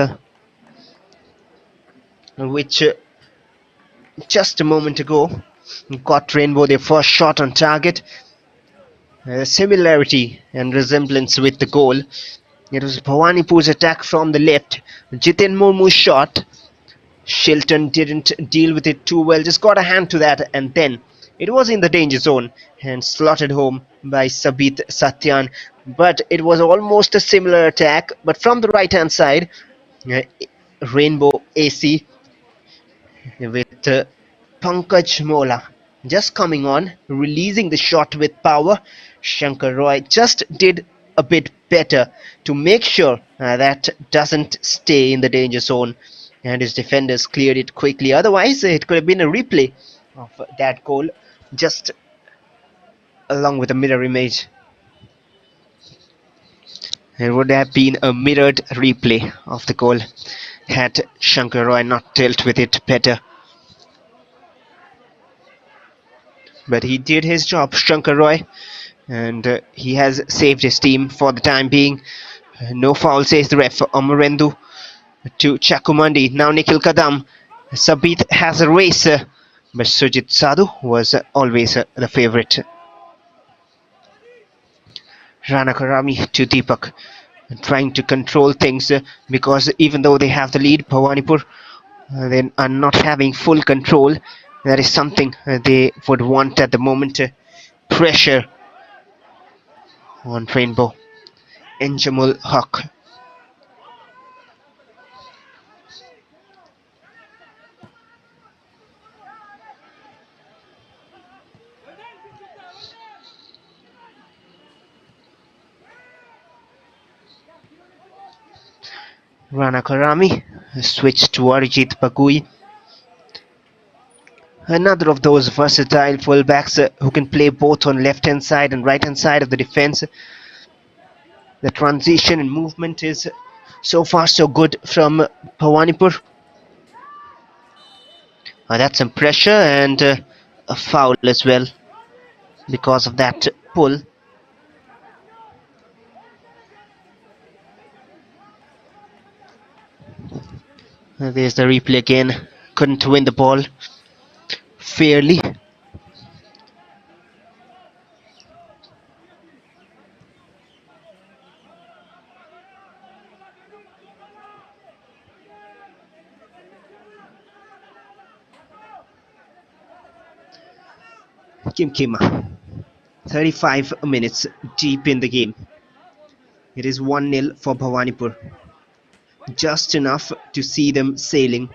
which just a moment ago got Rainbow their first shot on target. Similarity and resemblance with the goal. It was Bhawanipur's attack from the left. Jiten Murmu's shot. Shilton didn't deal with it too well, just got a hand to that, and then it was in the danger zone and slotted home by Sabit Satyan. But it was almost a similar attack, but from the right hand side. uh, Rainbow AC with Pankaj Mola just coming on, releasing the shot with power. Shankar Roy just did a bit better to make sure that doesn't stay in the danger zone, and his defenders cleared it quickly. Otherwise, it could have been a replay of that goal, just along with a mirror image. It would have been a mirrored replay of the goal had Shankar Roy not dealt with it better. But he did his job, Shankar Roy, and he has saved his team for the time being. No foul, says the ref. Amarendu to Chakumandi. Now Nikhil Kadam. Sabit has a race, but Sujit Sadhu was always the favourite. Rana Karami to Deepak, trying to control things because even though they have the lead, Bhawanipur they are not having full control. That is something they would want at the moment. Pressure on Rainbow. Enjamul Haq. Rana Karami switched to Arijit Bagui. Another of those versatile fullbacks who can play both on left hand side and right hand side of the defense. The transition and movement is so far so good from Bhawanipur. That's some pressure and a foul as well because of that pull. There's the replay again. Couldn't win the ball fairly. Kim Kima. 35 minutes deep in the game. It is 1-0 for Bhawanipur. Just enough to see them sailing.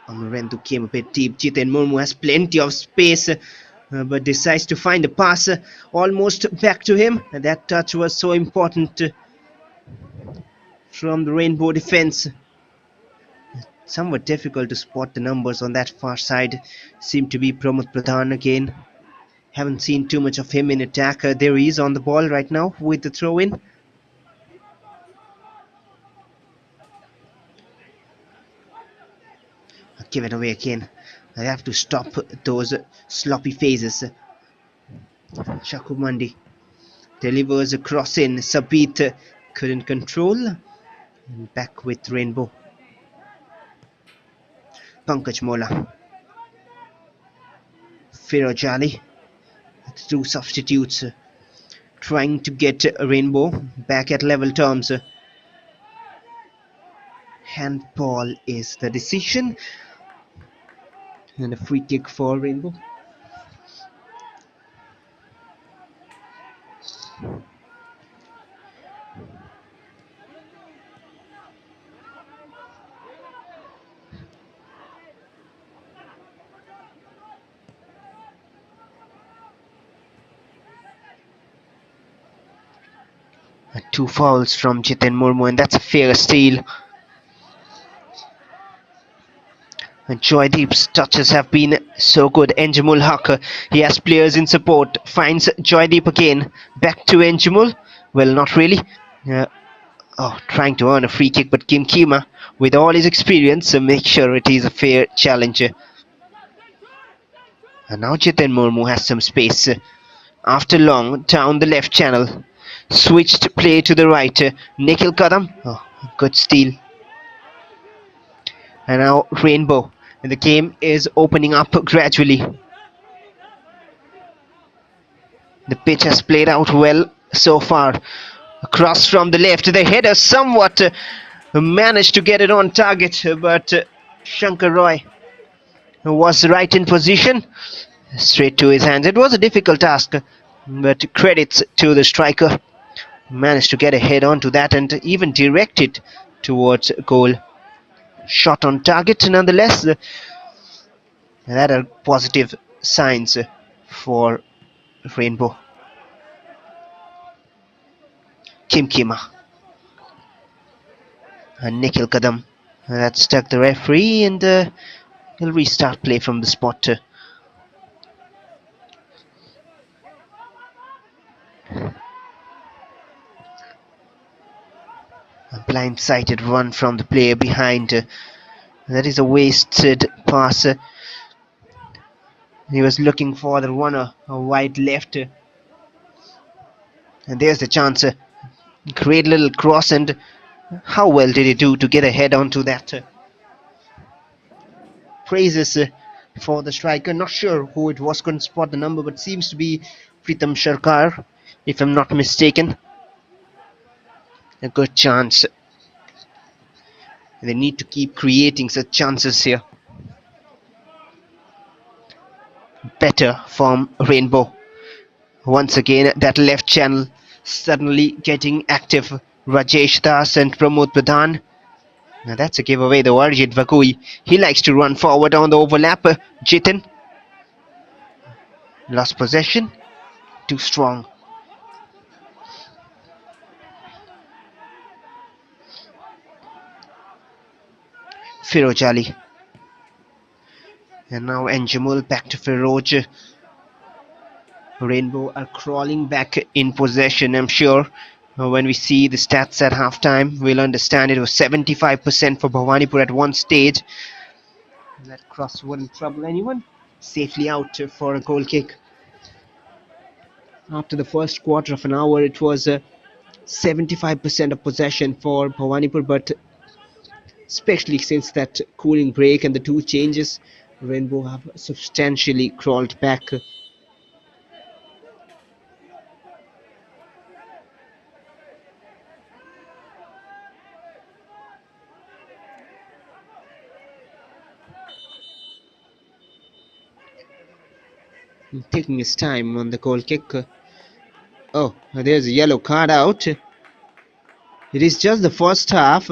Amarendu came a bit deep. Jiten Murmu has plenty of space, but decides to find a pass almost back to him. And that touch was so important from the Rainbow defense. Somewhat difficult to spot the numbers on that far side. Seem to be Pramod Pradhan again. Haven't seen too much of him in attack. There he is on the ball right now with the throw in. give it away again. I have to stop those sloppy phases. Shakumandi delivers a cross in. Sabit couldn't control. And back with Rainbow. Pankaj Mola. Firojali. The two substitutes trying to get Rainbow back at level terms. Handball is the decision. And a free kick for Rainbow. Two fouls from Jitin Murmu, and that's a fair steal. And Joydeep's touches have been so good. Enjamul Haq, he has players in support. Finds Joydeep again. Back to Enjamul. Well, not really. Uh, trying to earn a free kick, but Kim Kima, with all his experience, makes sure it is a fair challenge. And now Jitin Murmu has some space. After long, down the left channel. Switched play to the right. Nikhil Kadam. Oh, good steal. And now Rainbow. And the game is opening up gradually. The pitch has played out well so far. Across from the left, the header somewhat managed to get it on target, but Shankar Roy was right in position, straight to his hands. It was a difficult task, but credits to the striker. Managed to get a head onto that and even direct it towards goal. Shot on target nonetheless. That are positive signs for Rainbow. Kim Kima and Nikhil Kadam. That stuck the referee, and he'll restart play from the spot. A blind-sighted run from the player behind. That is a wasted pass. He was looking for the runner, a wide left. And there's the chance. Great little cross, and how well did he do to get a head onto that? Praises for the striker. Not sure who it was, couldn't spot the number, but seems to be Pritam Sharkar, if I'm not mistaken. A good chance. They need to keep creating such chances here. Better from Rainbow. Once again, that left channel suddenly getting active. Rajesh Das and Pramod Pradhan. Now that's a giveaway though. Arjit Vakui, he likes to run forward on the overlap. Jitin lost possession. Too strong. Firoj Ali. And now Enjamul back to Firoj. Rainbow are crawling back in possession, I'm sure. When we see the stats at halftime, we'll understand it was 75% for Bhawanipore at one stage. That cross wouldn't trouble anyone. Safely out for a goal kick. After the first quarter of an hour, it was 75% of possession for Bhawanipur, but especially since that cooling break and the two changes, Rainbow have substantially crawled back. Taking his time on the goal kick. Oh, there's a yellow card out. It is just the first half.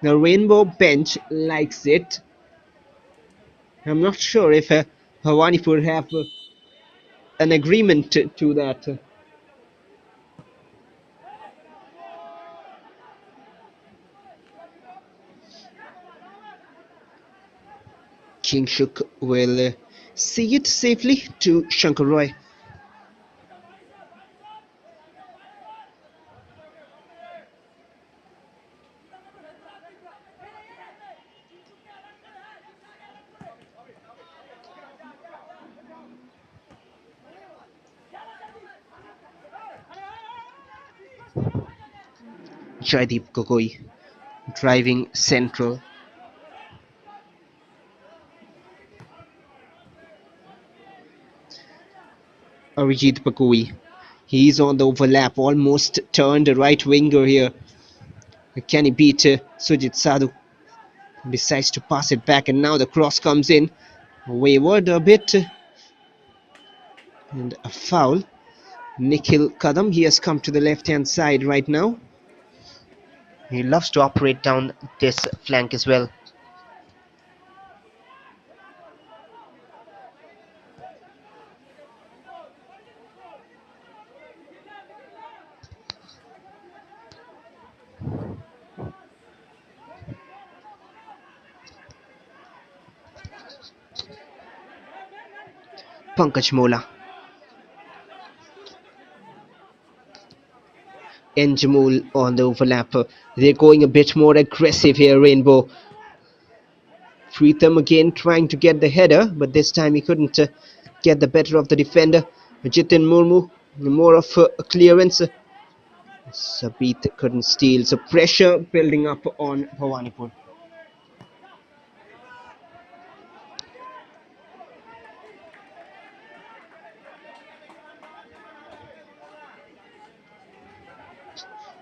The Rainbow bench likes it. I'm not sure if Bhawanipur have an agreement to that. Kingshuk will see it safely to Shankar Roy. Joydeep Gogoi driving central. Arijit Gogoi. He's on the overlap, almost turned a right winger here. Can he beat Sujit Sadhu? Decides to pass it back, and now the cross comes in. Wayward a bit, and a foul. Nikhil Kadam, he has come to the left hand side right now. He loves to operate down this flank as well. Pankaj Mola. Enjamul on the overlap. They're going a bit more aggressive here, Rainbow. Preetham again trying to get the header, but this time he couldn't get the better of the defender. Jitin Murmu, more of a clearance. Sabit couldn't steal, so pressure building up on Bhawanipore.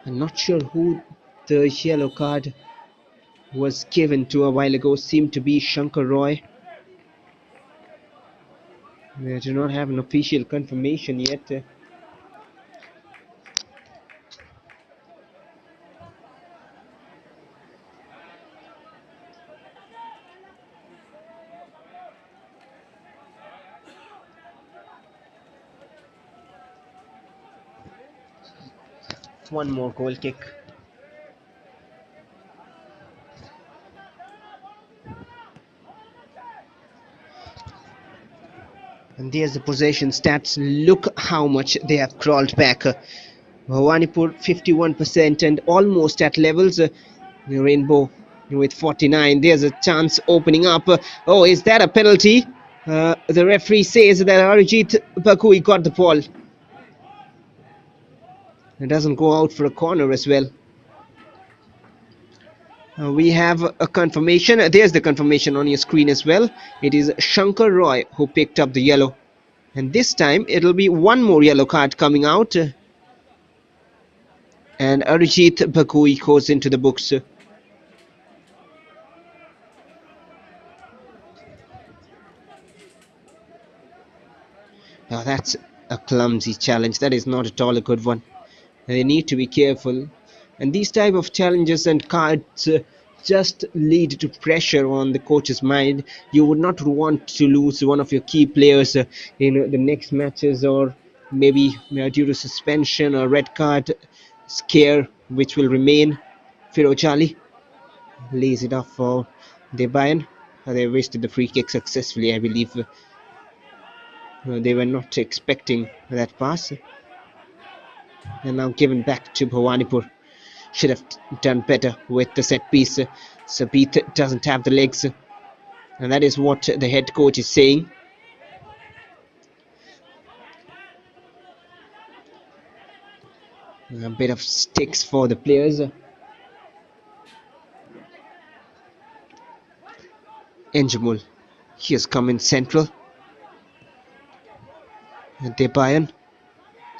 I'm not sure who the yellow card was given to a while ago. Seemed to be Shankar Roy. We do not have an official confirmation yet. One more goal kick. And there's the possession stats. Look how much they have crawled back. Bhawanipore 51% and almost at levels. Rainbow with 49. There's a chance opening up. Oh, is that a penalty? The referee says that Arijit Bakui got the ball. It doesn't go out for a corner as well. We have a confirmation. There's the confirmation on your screen as well. It is Shankar Roy who picked up the yellow. And this time it'll be one more yellow card coming out. And Arijit Bakui goes into the books. Now that's a clumsy challenge. That is not at all a good one. They need to be careful. And these type of challenges and cards just lead to pressure on the coach's mind. You would not want to lose one of your key players in the next matches, or maybe due to suspension or red card scare which will remain. Firoj Ali lays it off for Debayan. They wasted the free kick successfully, I believe. They were not expecting that pass. And now given back to Bhawanipore. Should have done better with the set piece. Sabit doesn't have the legs, and that is what the head coach is saying. A bit of sticks for the players. Enjamul, he has come in central. Debayan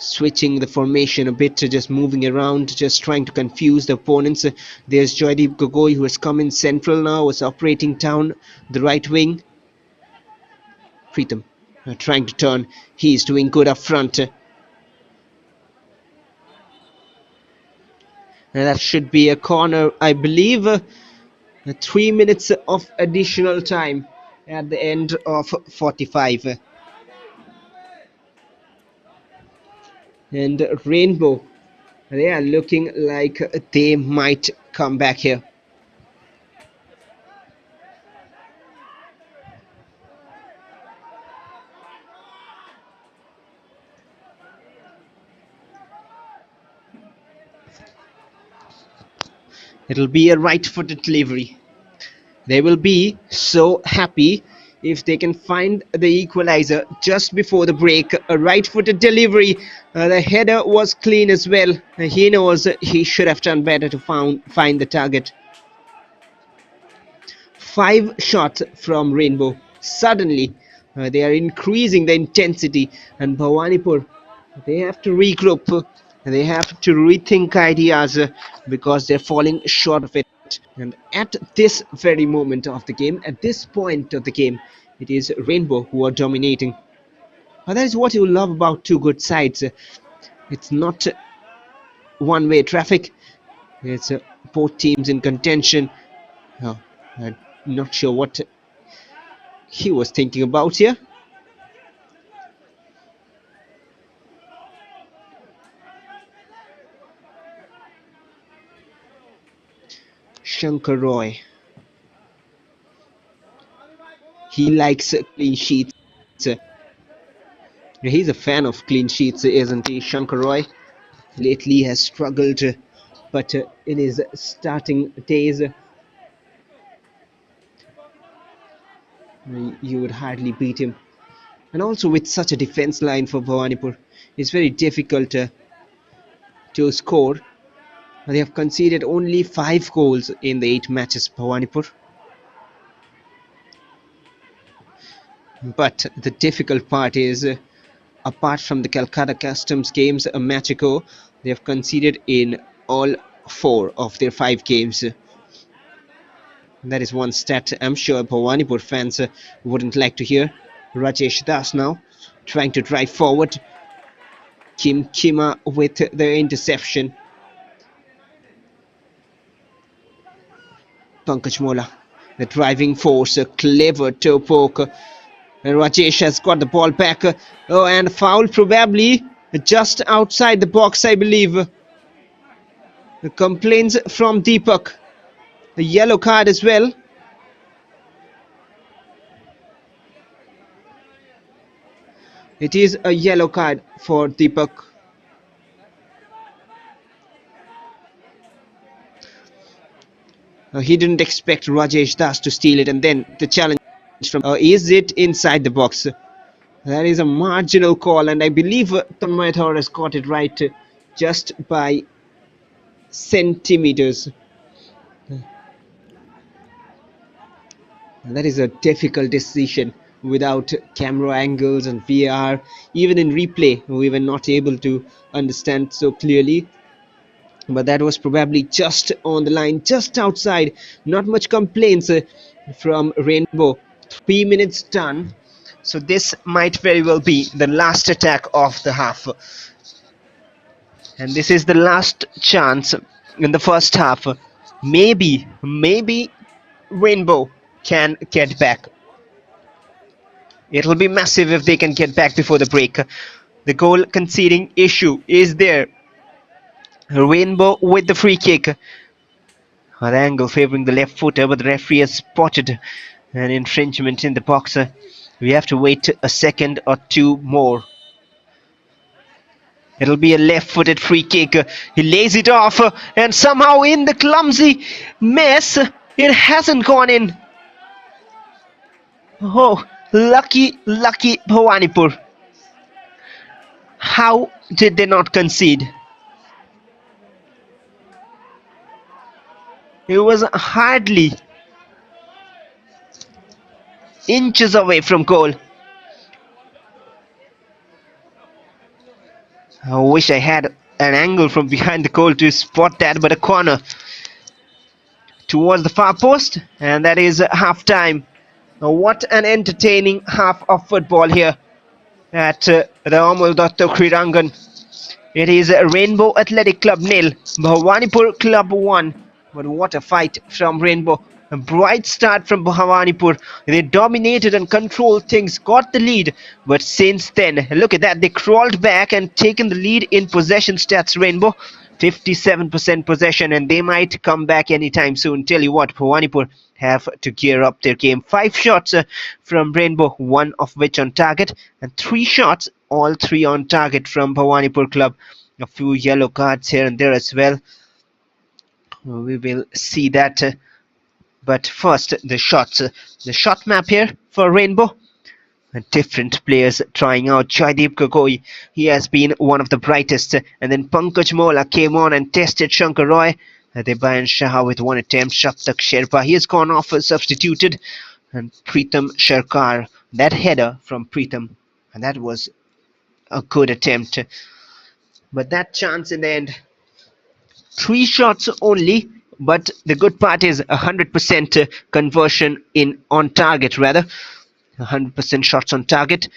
switching the formation a bit, just moving around, just trying to confuse the opponents. There's Joydeep Gogoi, who has come in central now, is operating down the right wing. Preetham trying to turn. He's doing good up front. And that should be a corner, I believe. 3 minutes of additional time at the end of 45. And Rainbow, they are looking like they might come back here. It'll be a right-footed delivery. They will be so happy if they can find the equalizer just before the break. A right-footed delivery. The header was clean as well. He knows he should have done better to find the target. 5 shots from Rainbow. Suddenly, they are increasing the intensity, and Bhawanipur, they have to regroup. They have to rethink ideas because they're falling short of it. And at this very moment of the game, at this point of the game, it is Rainbow who are dominating. That is what you love about two good sides. It's not one-way traffic. It's both teams in contention. Oh, I'm not sure what he was thinking about here. Shankar Roy. He likes clean sheets. He's a fan of clean sheets, isn't he, Shankar Roy? Lately has struggled, but in his starting days, you would hardly beat him. And also with such a defense line for Bhawanipur, it's very difficult to score. They have conceded only 5 goals in the 8 matches, Bhawanipur. But the difficult part is, apart from the Calcutta Customs games a match ago, they have conceded in all 4 of their 5 games. That is one stat I'm sure Bhawanipur fans wouldn't like to hear. Rajesh Das now trying to drive forward. Kim Kima with the interception. Pankaj Mola, the driving force, a clever toe poke. And Rajesh has got the ball back. Oh, and foul probably just outside the box, I believe. Complaints from Deepak. A yellow card as well. It is a yellow card for Deepak. He didn't expect Rajesh Das to steal it, and then the challenge from is it inside the box? That is a marginal call, and I believe Tanmay Torres got it right just by centimeters. That is a difficult decision. Without camera angles and VAR, even in replay, we were not able to understand so clearly. But that was probably just on the line, just outside. Not much complaints from Rainbow. 3 minutes done. So this might very well be the last attack of the half. And this is the last chance in the first half. Maybe Rainbow can get back. It'll be massive if they can get back before the break. The goal conceding issue is there. Rainbow with the free kick. An angle favoring the left footer, but the referee has spotted an infringement in the box. We have to wait a second or 2 more. It'll be a left-footed free kick. He lays it off, and somehow in the clumsy mess, it hasn't gone in. Oh, lucky Bhawanipur. How did they not concede? It was hardly inches away from goal. I wish I had an angle from behind the goal to spot that, but a corner towards the far post, and that is half time. What an entertaining half of football here at the Amul Datta Krirangan. It is Rainbow Athletic Club 0, Bhawanipur Club 1. But what a fight from Rainbow. A bright start from Bhawanipur. They dominated and controlled things, got the lead. But since then, look at that. They crawled back and taken the lead in possession stats, Rainbow. 57% possession, and they might come back anytime soon. Tell you what, Bhawanipur have to gear up their game. 5 shots from Rainbow, 1 of which on target, and 3 shots, all 3 on target from Bhawanipur Club. A few yellow cards here and there as well. We will see that. But first, the shots. The shot map here for Rainbow. And different players trying out. Joydeep Gogoi, he has been one of the brightest. And then Pankaj Mola came on and tested Shankar Roy. Debayan Shah with one attempt. Shaptak Sherpa, he has gone off substituted. And Preetham Sharkar, that header from Preetham, and that was a good attempt. But that chance in the end, 3 shots only. But the good part is 100% conversion in on target, rather 100% shots on target.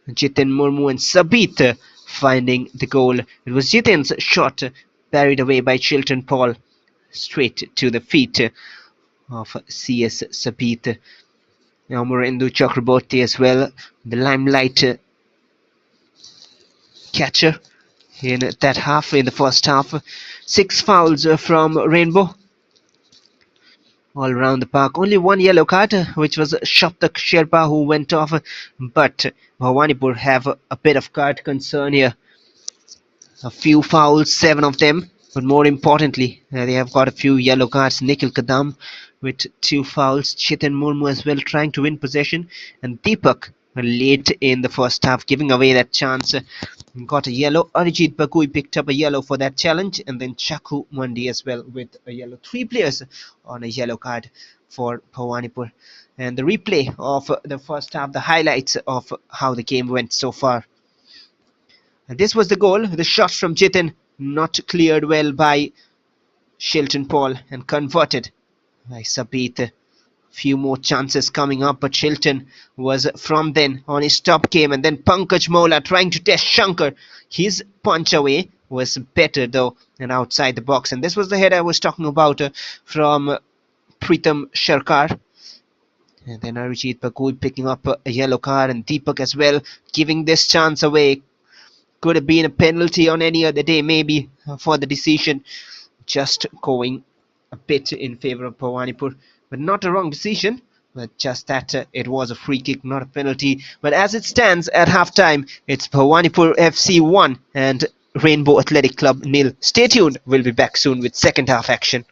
Jitin Murmu and Sabit finding the goal. It was Jitin's shot parried away by Chilton Paul straight to the feet of CS Sabit. Now Murendu Chakraborty as well, the limelight catcher in that half, in the first half. 6 fouls from Rainbow all around the park. Only one yellow card, which was Shaptak Sherpa, who went off. But Bhawanipur have a bit of card concern here. A few fouls, 7 of them. But more importantly, they have got a few yellow cards. Nikhil Kadam with 2 fouls. Chitan Murmu as well trying to win possession. And Deepak late in the first half giving away that chance. Got a yellow. Arijit Bakui picked up a yellow for that challenge. And then Chaku Mandi as well with a yellow. 3 players on a yellow card for Bhawanipur. And the replay of the first half, the highlights of how the game went so far. And this was the goal. The shot from Jitin not cleared well by Shilton Paul and converted by Sabit. Few more chances coming up, but Shilton was from then on his top game. And then Pankaj Mola trying to test Shankar. His punch away was better though and outside the box. And this was the head I was talking about from Preetham Sharkar. And then Arijit Bakui picking up a yellow card, and Deepak as well giving this chance away. Could have been a penalty on any other day, maybe, for the decision. Just going a bit in favour of Bhawanipur. But not a wrong decision. But just that it was a free kick, not a penalty. But as it stands at halftime, it's Bhawanipur FC 1 and Rainbow Athletic Club 0. Stay tuned. We'll be back soon with second half action.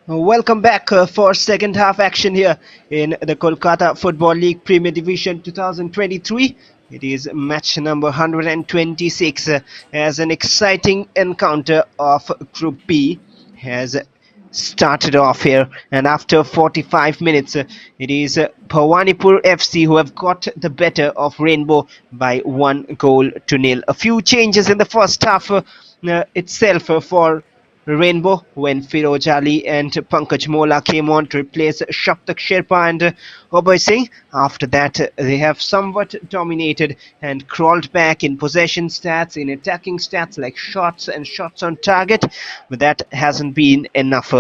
Welcome back for second half action here in the Kolkata Football League Premier Division 2023. It is match number 126 as an exciting encounter of Group B has started off here, and after 45 minutes it is Bhawanipore FC who have got the better of Rainbow by 1-0. A few changes in the first half itself for Rainbow when Firoj Ali and Pankaj Mola came on to replace Shaptak Sherpa and Obay Singh. After that, they have somewhat dominated and crawled back in possession stats, in attacking stats like shots and shots on target, but that hasn't been enough.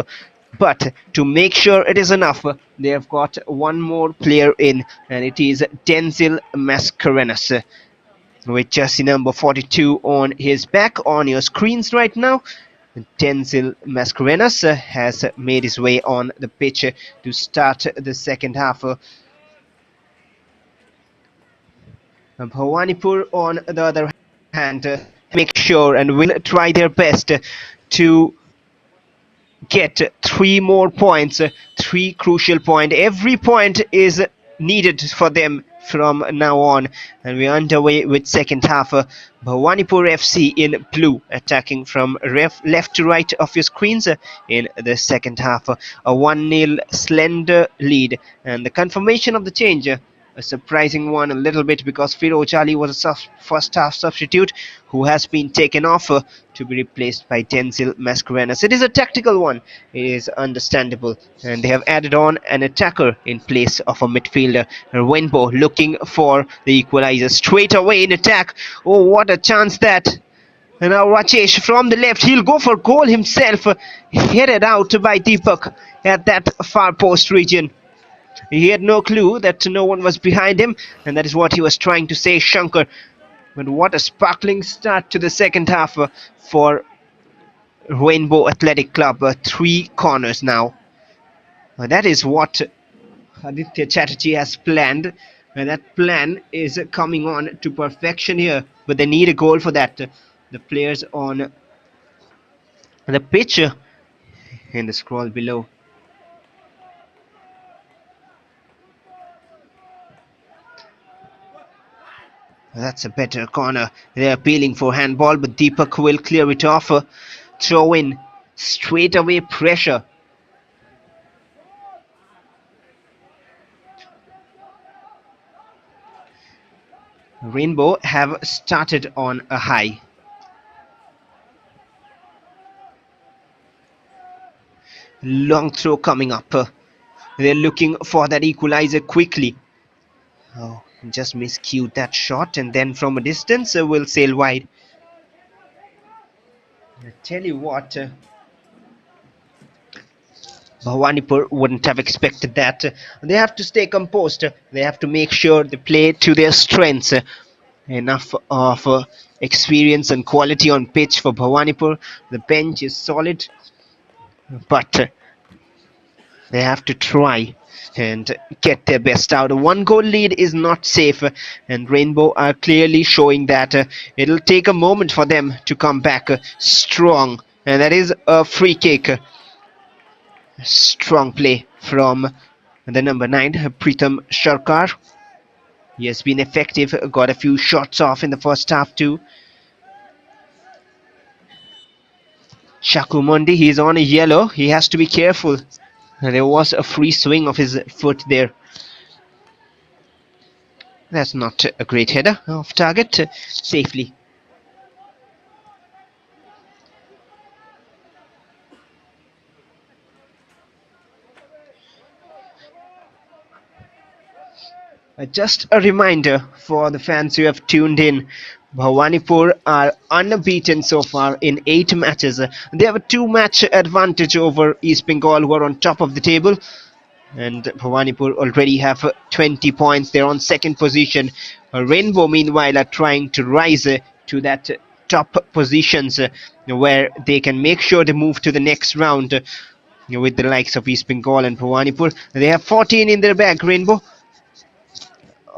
But to make sure it is enough, they have got one more player in, and it is Denzil Mascarenhas with jersey number 42 on his back on your screens right now. Denzil Mascarenhas has made his way on the pitch to start the second half. Bhawanipur, on the other hand, make sure and will try their best to get 3 more points, 3 crucial points. Every point is needed for them from now on, and we're underway with second half. Bhawanipur FC in blue attacking from left to right of your screens in the second half. A 1-0 slender lead, and the confirmation of the change, a surprising one a little bit, because Firoj Ali was a first half substitute who has been taken off to be replaced by Denzil Mascarenhas. It is a tactical one, it is understandable, and they have added on an attacker in place of a midfielder. Rainbow looking for the equalizer straight away in attack. Oh, what a chance that! And now Rajesh from the left, he'll go for goal himself, headed out by Deepak at that far post region. He had no clue that no one was behind him, and that is what he was trying to say, Shankar. But what a sparkling start to the second half for Rainbow Athletic Club. 3 corners now. That is what Aditya Chatterjee has planned. And that plan is coming on to perfection here. But they need a goal for that. The players on the pitch in the scroll below. That's a better corner. They're appealing for handball, but Deepak will clear it off. Throw in. Straight away pressure. Rainbow have started on a high. Long throw coming up. They're looking for that equalizer quickly. Oh, just miscued that shot, and then from a distance will sail wide. I tell you what, Bhawanipur wouldn't have expected that. They have to stay composed. They have to make sure they play to their strengths. Enough of experience and quality on pitch for Bhawanipur. The bench is solid, but they have to try and get their best out. A 1-goal lead is not safe, and Rainbow are clearly showing that it'll take a moment for them to come back strong, and that is a free kick. Strong play from the number 9, Pritam Sharkar. He has been effective, got a few shots off in the first half too. Shakumondi, he's on a yellow, he has to be careful. There was a free swing of his foot there. That's not a great header off target, safely. Just a reminder for the fans who have tuned in, Bhawanipur are unbeaten so far in 8 matches. They have a 2-match advantage over East Bengal, who are on top of the table. And Bhawanipur already have 20 points. They're on second position. Rainbow, meanwhile, are trying to rise to that top positions where they can make sure they move to the next round with the likes of East Bengal and Bhawanipur. They have 14 in their bag, Rainbow.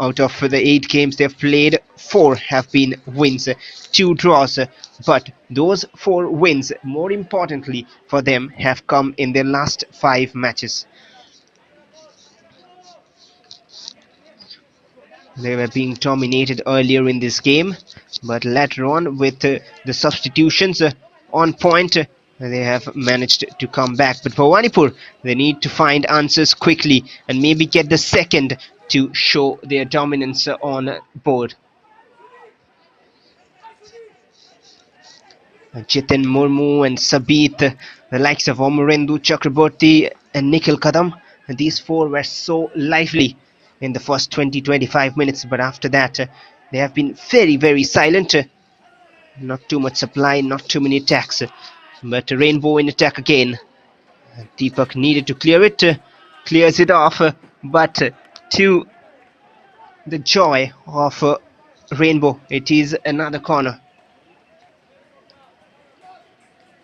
Out of the 8 games they've played, 4 have been wins, 2 draws. But those 4 wins, more importantly for them, have come in their last 5 matches. They were being dominated earlier in this game, but later on, with the substitutions on point, they have managed to come back. But for Bhawanipore, they need to find answers quickly and maybe get the second to show their dominance on board. Jitin Murmu and Sabit, the likes of Omarendu Chakraborty and Nikhil Kadam, these 4 were so lively in the first 20-25 minutes, but after that they have been very silent. Not too much supply, not too many attacks, but Rainbow in attack again. Deepak needed to clear it, clears it off, but to the joy of Rainbow, it is another corner.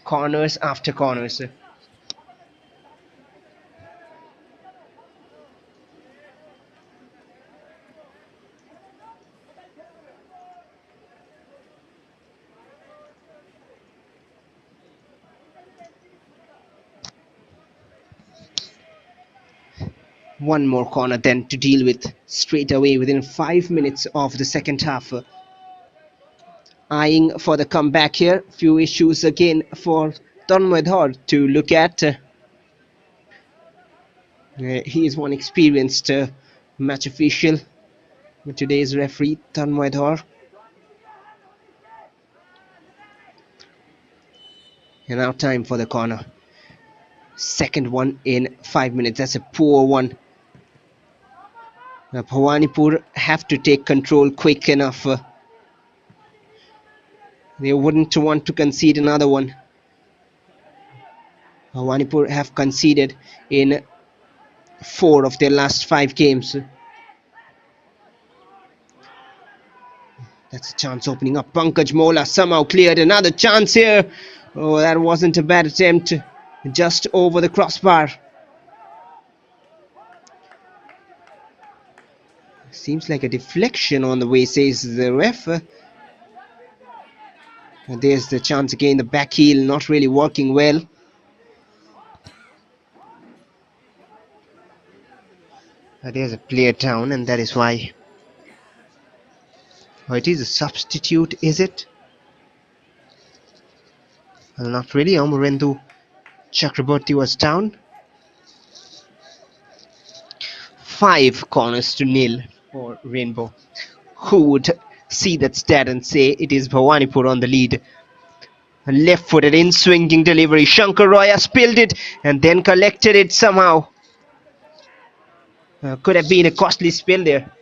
Corners after corners. One more corner then to deal with straight away within 5 minutes of the second half. Eyeing for the comeback here. Few issues again for Tanmoy to look at. He is one experienced match official. Today's referee, Tanmoy. And now time for the corner. Second one in 5 minutes. That's a poor one. Bhawanipore have to take control quick enough. They wouldn't want to concede another one. Bhawanipore have conceded in 4 of their last 5 games. That's a chance opening up. Pankaj Mola somehow cleared another chance here. Oh, that wasn't a bad attempt. Just over the crossbar. Seems like a deflection on the way, says the ref. There's the chance again. The back heel not really working well. There's a player down, and that is why. Oh, it is a substitute, is it? Well, not really. Omarendu Chakraborty was down. 5 corners to nil for Rainbow. Who would see that stat and say it is Bhawanipore on the lead? A left-footed in-swinging delivery. Shankar Roya spilled it and then collected it somehow. Could have been a costly spill there.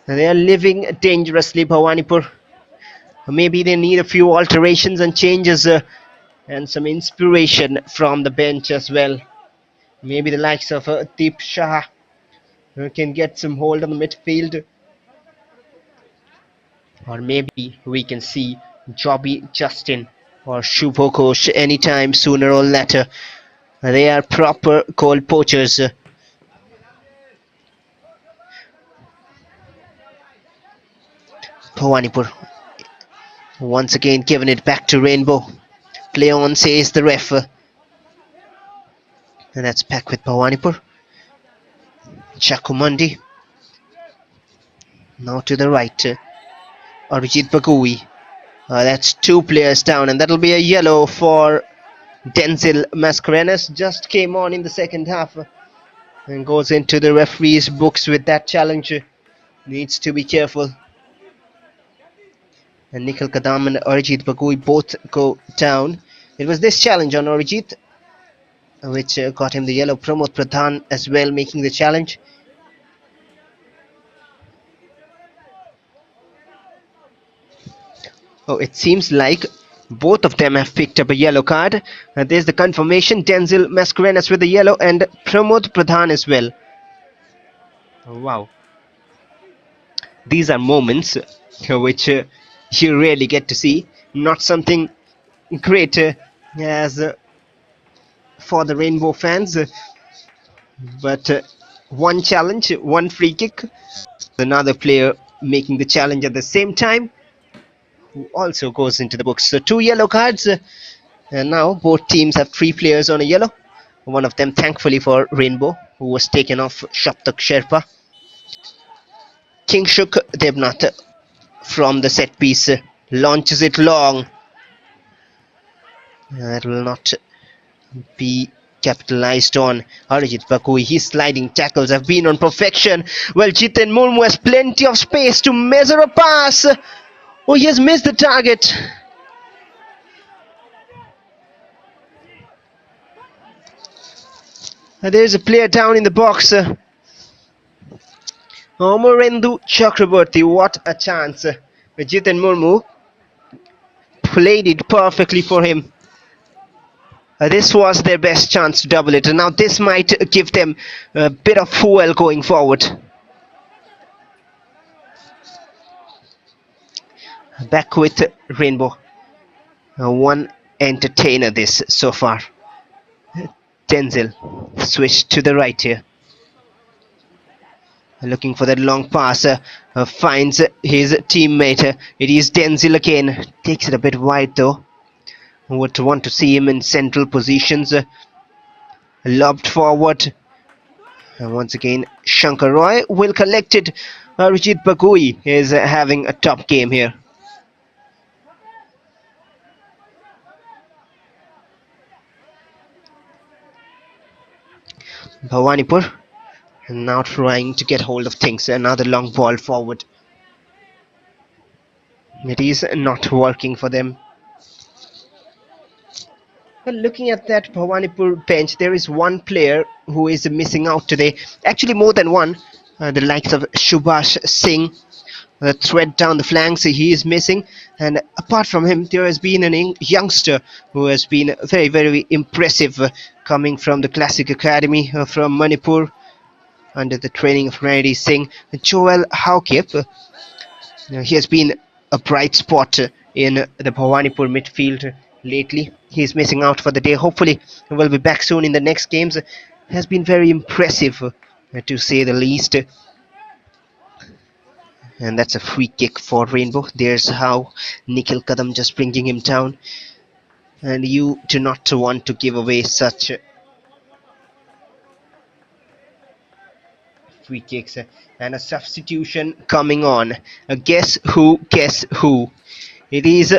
They are living dangerously, Bhawanipore. Maybe they need a few alterations and changes and some inspiration from the bench as well. Maybe the likes of Deep Shah can get some hold on the midfield. Or maybe we can see Jobby Justin or Shubho Ghosh anytime sooner or later. They are proper goal poachers. Bhawanipore once again giving it back to Rainbow. Play on, says the ref. And that's back with Bhawanipore. Chakumandi. Now to the right. Arijit Bagui. That's 2 players down, and that'll be a yellow for Denzel Mascarenas. Just came on in the second half and goes into the referee's books with that challenge. Needs to be careful. And Nikhil Kadam and Arijit Bagui both go down. It was this challenge on Arijit which got him the yellow. Pramod Pradhan as well making the challenge. Oh, it seems like both of them have picked up a yellow card. There's the confirmation. Denzel Mascarenas with the yellow and Pramod Pradhan as well. Oh, wow. These are moments which you rarely get to see. Not something great as for the Rainbow fans. But one challenge, one free kick. Another player making the challenge at the same time, who also goes into the books. So two yellow cards, and now both teams have three players on a yellow. One of them, thankfully for Rainbow, who was taken off Shaptak Sherpa. Kingshuk Debnath from the set piece launches it long. That will not be capitalized on. Arijit Bakui, his sliding tackles have been on perfection. Well, Jiten Murmu has plenty of space to measure a pass. Oh, he has missed the target. There's a player down in the box. Amorendu Chakraborty, what a chance. Jiten Murmu played it perfectly for him. This was their best chance to double it, and now this might give them a bit of fuel going forward. Back with Rainbow. One entertainer this so far. Denzel switch to the right here. Looking for that long pass, finds his teammate. It is Denzel again. Takes it a bit wide though. Would want to see him in central positions. Lobbed forward. And once again, Shankar Roy will collect it. Arijit Bagui is having a top game here. Bhawanipore now trying to get hold of things. Another long ball forward. It is not working for them. Well, looking at that Bhawanipore bench, there is one player who is missing out today. Actually, more than one. The likes of Subhash Singh. The thread down the flanks, he is missing. And apart from him, there has been a youngster who has been very, very impressive, coming from the Classic Academy from Manipur under the training of Randy Singh. Joel Haukip. He has been a bright spot in the Bhawanipur midfield lately. He is missing out for the day. Hopefully he will be back soon in the next games. Has been very impressive, to say the least. And that's a free kick for Rainbow. There's how Nikhil Kadam just bringing him down. And you do not want to give away such free kicks. And a substitution coming on. Guess who? Guess who? It is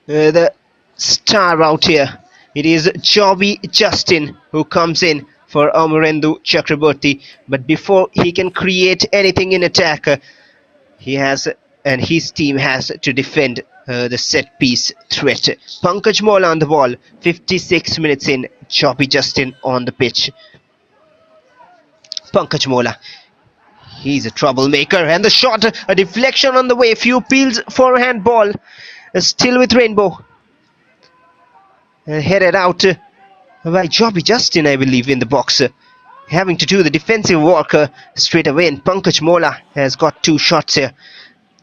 the star out here. It is Joby Justin who comes in for Amorendu Chakraborty. But before he can create anything in attack, he has and his team has to defend the set piece threat. Pankaj Mola on the ball. 56 minutes in. Joby Justin on the pitch. Pankaj Mola. He's a troublemaker, and the shot, a deflection on the way. Few peels for a handball. Still with Rainbow. Headed out by Joby Justin, I believe, in the box. Having to do the defensive work straight away, and Pankaj Mola has got two shots here.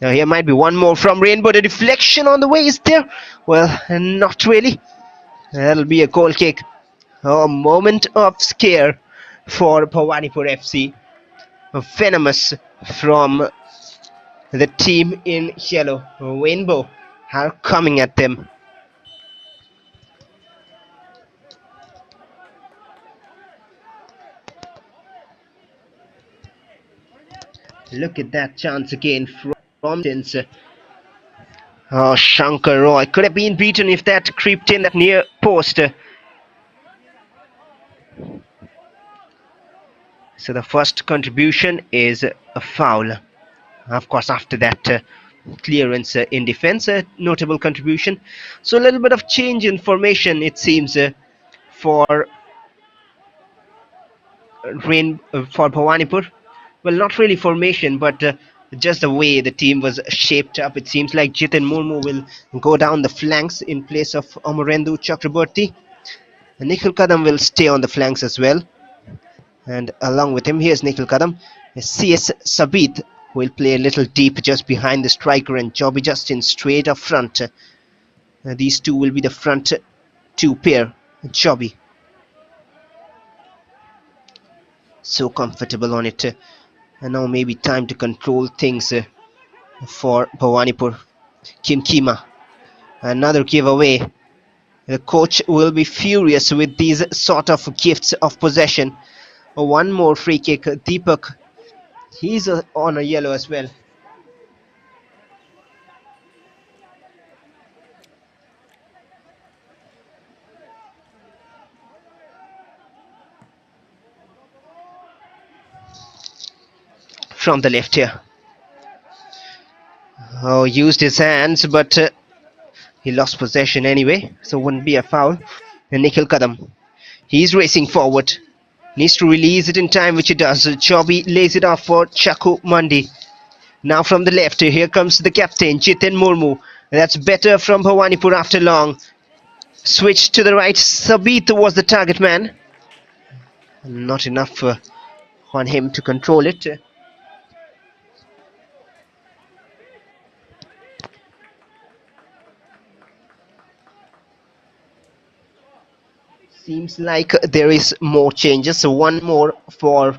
Here might be one more from Rainbow. The deflection on the way is there. Well, not really. That'll be a goal kick. A moment of scare for Bhawanipore FC. Venomous from the team in yellow. Rainbow are coming at them. Look at that chance again from distance. Oh, Shankar Roy could have been beaten if that creeped in that near post. So the first contribution is a foul. Of course, after that clearance in defense, a notable contribution. So a little bit of change in formation, it seems, for Bhawanipur. Well, not really formation, but just the way the team was shaped up. It seems like Jiten Murmu will go down the flanks in place of Amorendu Chakraborty. And Nikhil Kadam will stay on the flanks as well. And along with him, here's Nikhil Kadam. CS Sabit will play a little deep just behind the striker, and Joby Justin straight up front. These two will be the front two pair. Joby. So comfortable on it. And now maybe time to control things for Bhawanipur. Kimkima, another giveaway. The coach will be furious with these sort of gifts of possession. One more free kick. Deepak, he's on a yellow as well. From the left here. Oh, used his hands, but he lost possession anyway, so wouldn't be a foul. And Nikhil Kadam, he's racing forward. Needs to release it in time, which he does. Chobi lays it off for Chaku Mandi. Now from the left, here comes the captain, Jitin Murmu. That's better from Bhawanipur after long. Switch to the right, Sabit was the target man. Not enough on him to control it. Seems like there is more changes. One more for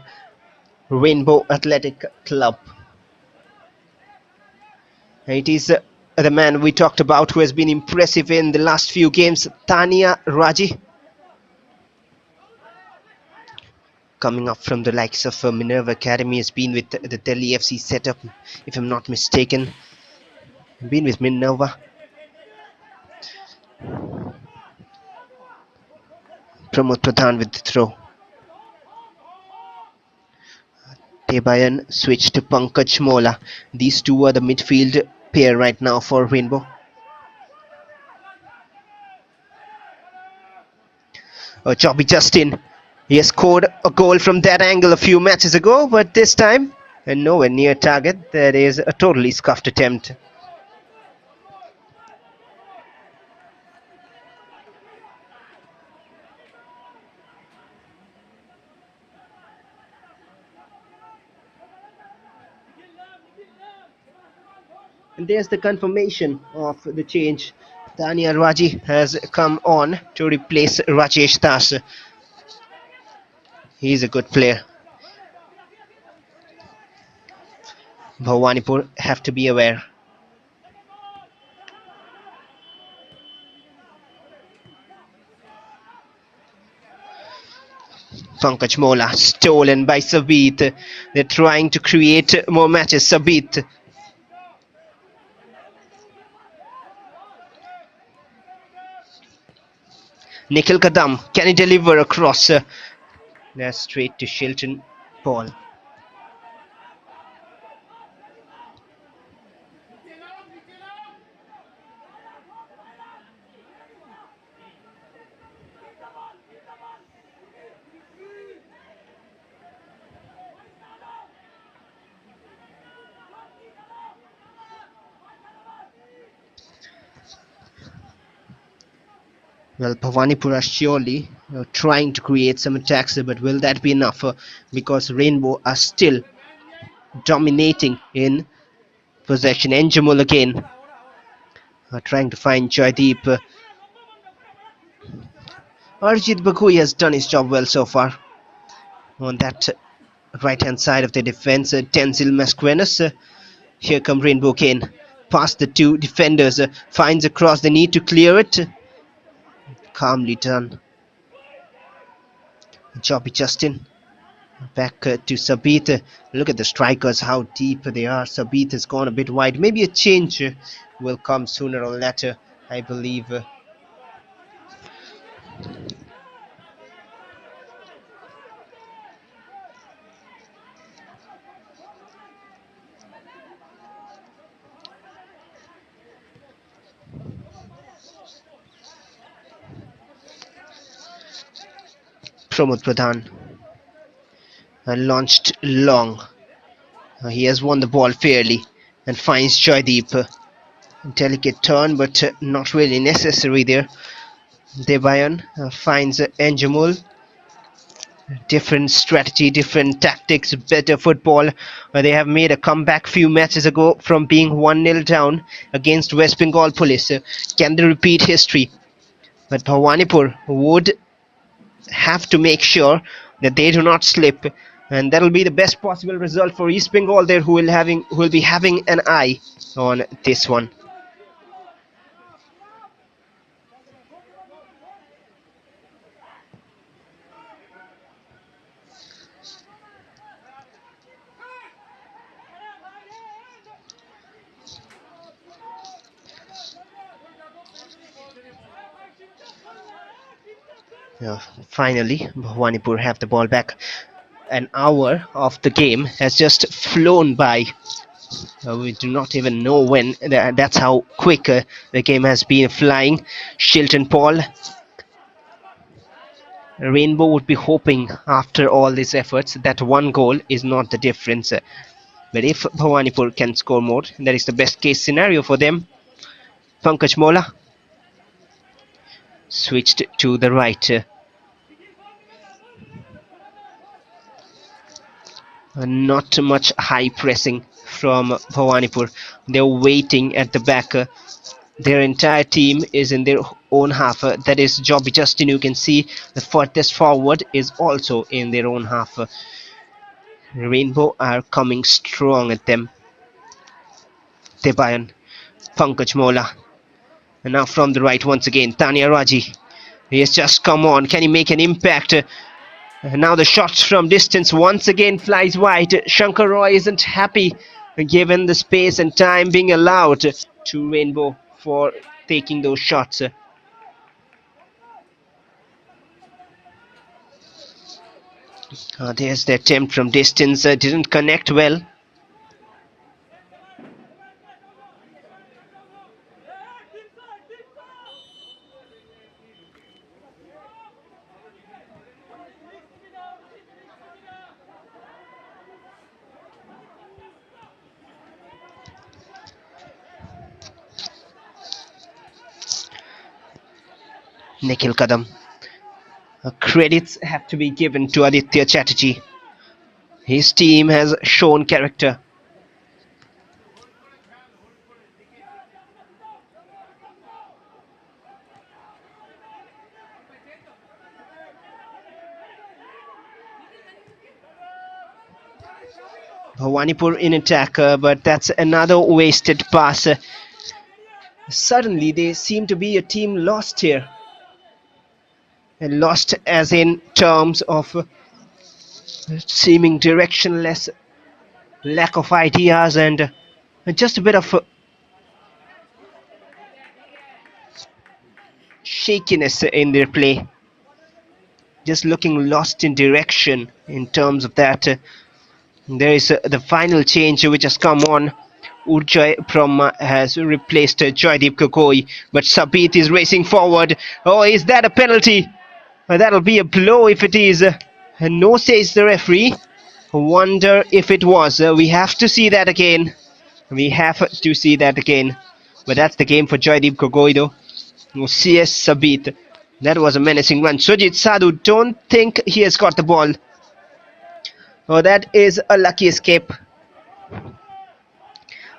Rainbow Athletic Club. It is the man we talked about who has been impressive in the last few games, Tania Raji. Coming up from the likes of Minerva Academy, has been with the Delhi FC setup, if I'm not mistaken. Been with Minerva. Pramod Pradhan with the throw. Tebayan switched to Pankaj Mola. These two are the midfield pair right now for Rainbow. Choppy Justin. He has scored a goal from that angle a few matches ago, but this time nowhere near target. That is a totally scuffed attempt. And there's the confirmation of the change. Tania Raji has come on to replace Rajesh Das. He's a good player. Bhawanipur have to be aware. Pankaj Mola stolen by Sabit. They're trying to create more matches. Sabit. Nikhil Kadam, can he deliver across? That's straight to Shilton Paul. Well, Bhawanipur are surely trying to create some attacks, but will that be enough? Because Rainbow are still dominating in possession. Enjamul again trying to find Joydeep. Arjit Bagui has done his job well so far. On that right hand side of the defense, Tenzil Mascarenas. Here come Rainbow again. Past the two defenders, finds across the need to clear it. Calmly done. Choppy Justin. Back to Sabit. Look at the strikers, how deep they are. Sabit has gone a bit wide. Maybe a change will come sooner or later, I believe. Pramod Pradhan launched long. He has won the ball fairly and finds Joydeep. Delicate turn, but not really necessary there. Debayan finds Enjamul. Different strategy, different tactics, better football. They have made a comeback few matches ago from being 1-0 down against West Bengal Police. Can they repeat history? But Bhawanipur would have to make sure that they do not slip. and that'll be the best possible result for East Bengal there, who will be having an eye on this one. Finally, Bhawanipur have the ball back. An hour of the game has just flown by. We do not even know when. That's how quick the game has been flying. Shilton Paul. Rainbow would be hoping after all these efforts that one goal is not the difference. But if Bhawanipur can score more, that is the best case scenario for them. Pankaj Mola switched to the right. Not much high pressing from Bhawanipur. They're waiting at the back. Their entire team is in their own half. That is Jobby Justin. You can see the furthest forward is also in their own half. Rainbow are coming strong at them. Debayan, Pankaj Mola. And now from the right once again, Tanya Raji. He has just come on. Can he make an impact? Now the shots from distance once again flies wide. Shankar Roy isn't happy given the space and time being allowed to Rainbow for taking those shots. There's the attempt from distance. Didn't connect well. Nikhil Kadam. Credits have to be given to Aditya Chatterjee. His team has shown character. Bhawanipur in attack, but that's another wasted pass. Suddenly they seem to be a team lost here. And lost as in terms of seeming directionless, lack of ideas, and just a bit of shakiness in their play. Just looking lost in direction in terms of that. There is the final change which has come on. Urjay Brahma has replaced Joydeep Gogoi, but Sabit is racing forward. Oh, is that a penalty? That'll be a blow if it is. No, says the referee. Wonder if it was. We have to see that again. We have to see that again. But that's the game for Joydeep Gogoi though. CS Sabit. That was a menacing run. Sujit Sadhu, don't think he has got the ball. Oh, that is a lucky escape.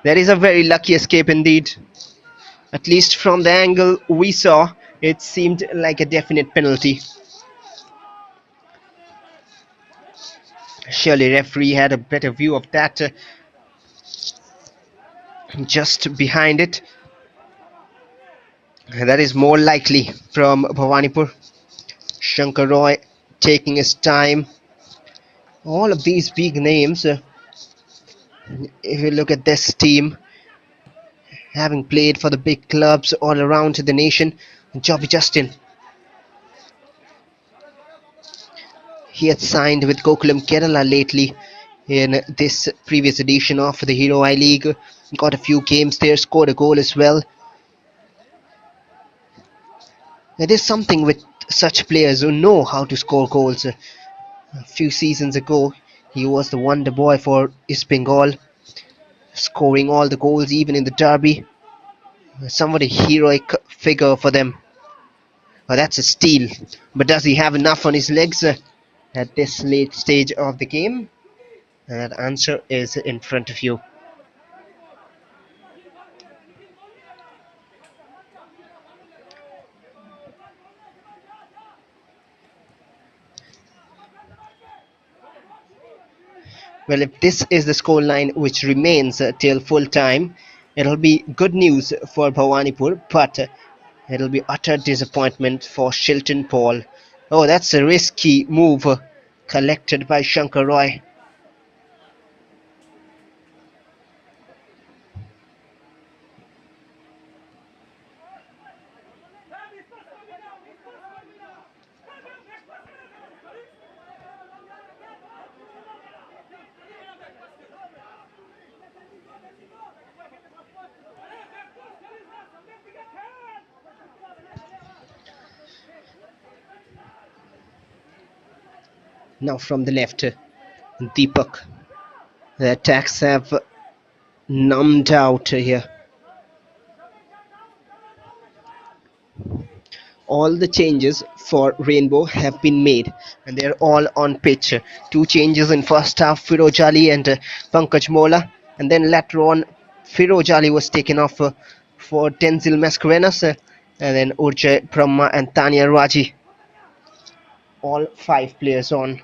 That is a very lucky escape indeed. At least from the angle we saw, it seemed like a definite penalty. Surely referee had a better view of that. Just behind it. That is more likely from Bhawanipur. Shankar Roy taking his time. All of these big names, if you look at this team, having played for the big clubs all around the nation. Jobby Justin, he had signed with Gokulam Kerala lately in this previous edition of the Hero I League. Got a few games there, scored a goal as well. It is something with such players who know how to score goals. A few seasons ago, he was the wonder boy for East Bengal, scoring all the goals even in the derby. Somewhat a heroic figure for them. That's a steal. But does he have enough on his legs at this late stage of the game? That answer is in front of you. Well, if this is the scoreline which remains till full time, it'll be good news for Bhawanipur, but it'll be utter disappointment for Shilton Paul. Oh, that's a risky move collected by Shankar Roy. Now from the left, Deepak. The attacks have numbed out here. All the changes for Rainbow have been made and they're all on pitch. Two changes in first half, Firoj Ali and Pankaj Mola, and then later on Firoj Ali was taken off for Tenzil Mascarenas, and then Urjay Brahma and Tanya Raji. All five players on.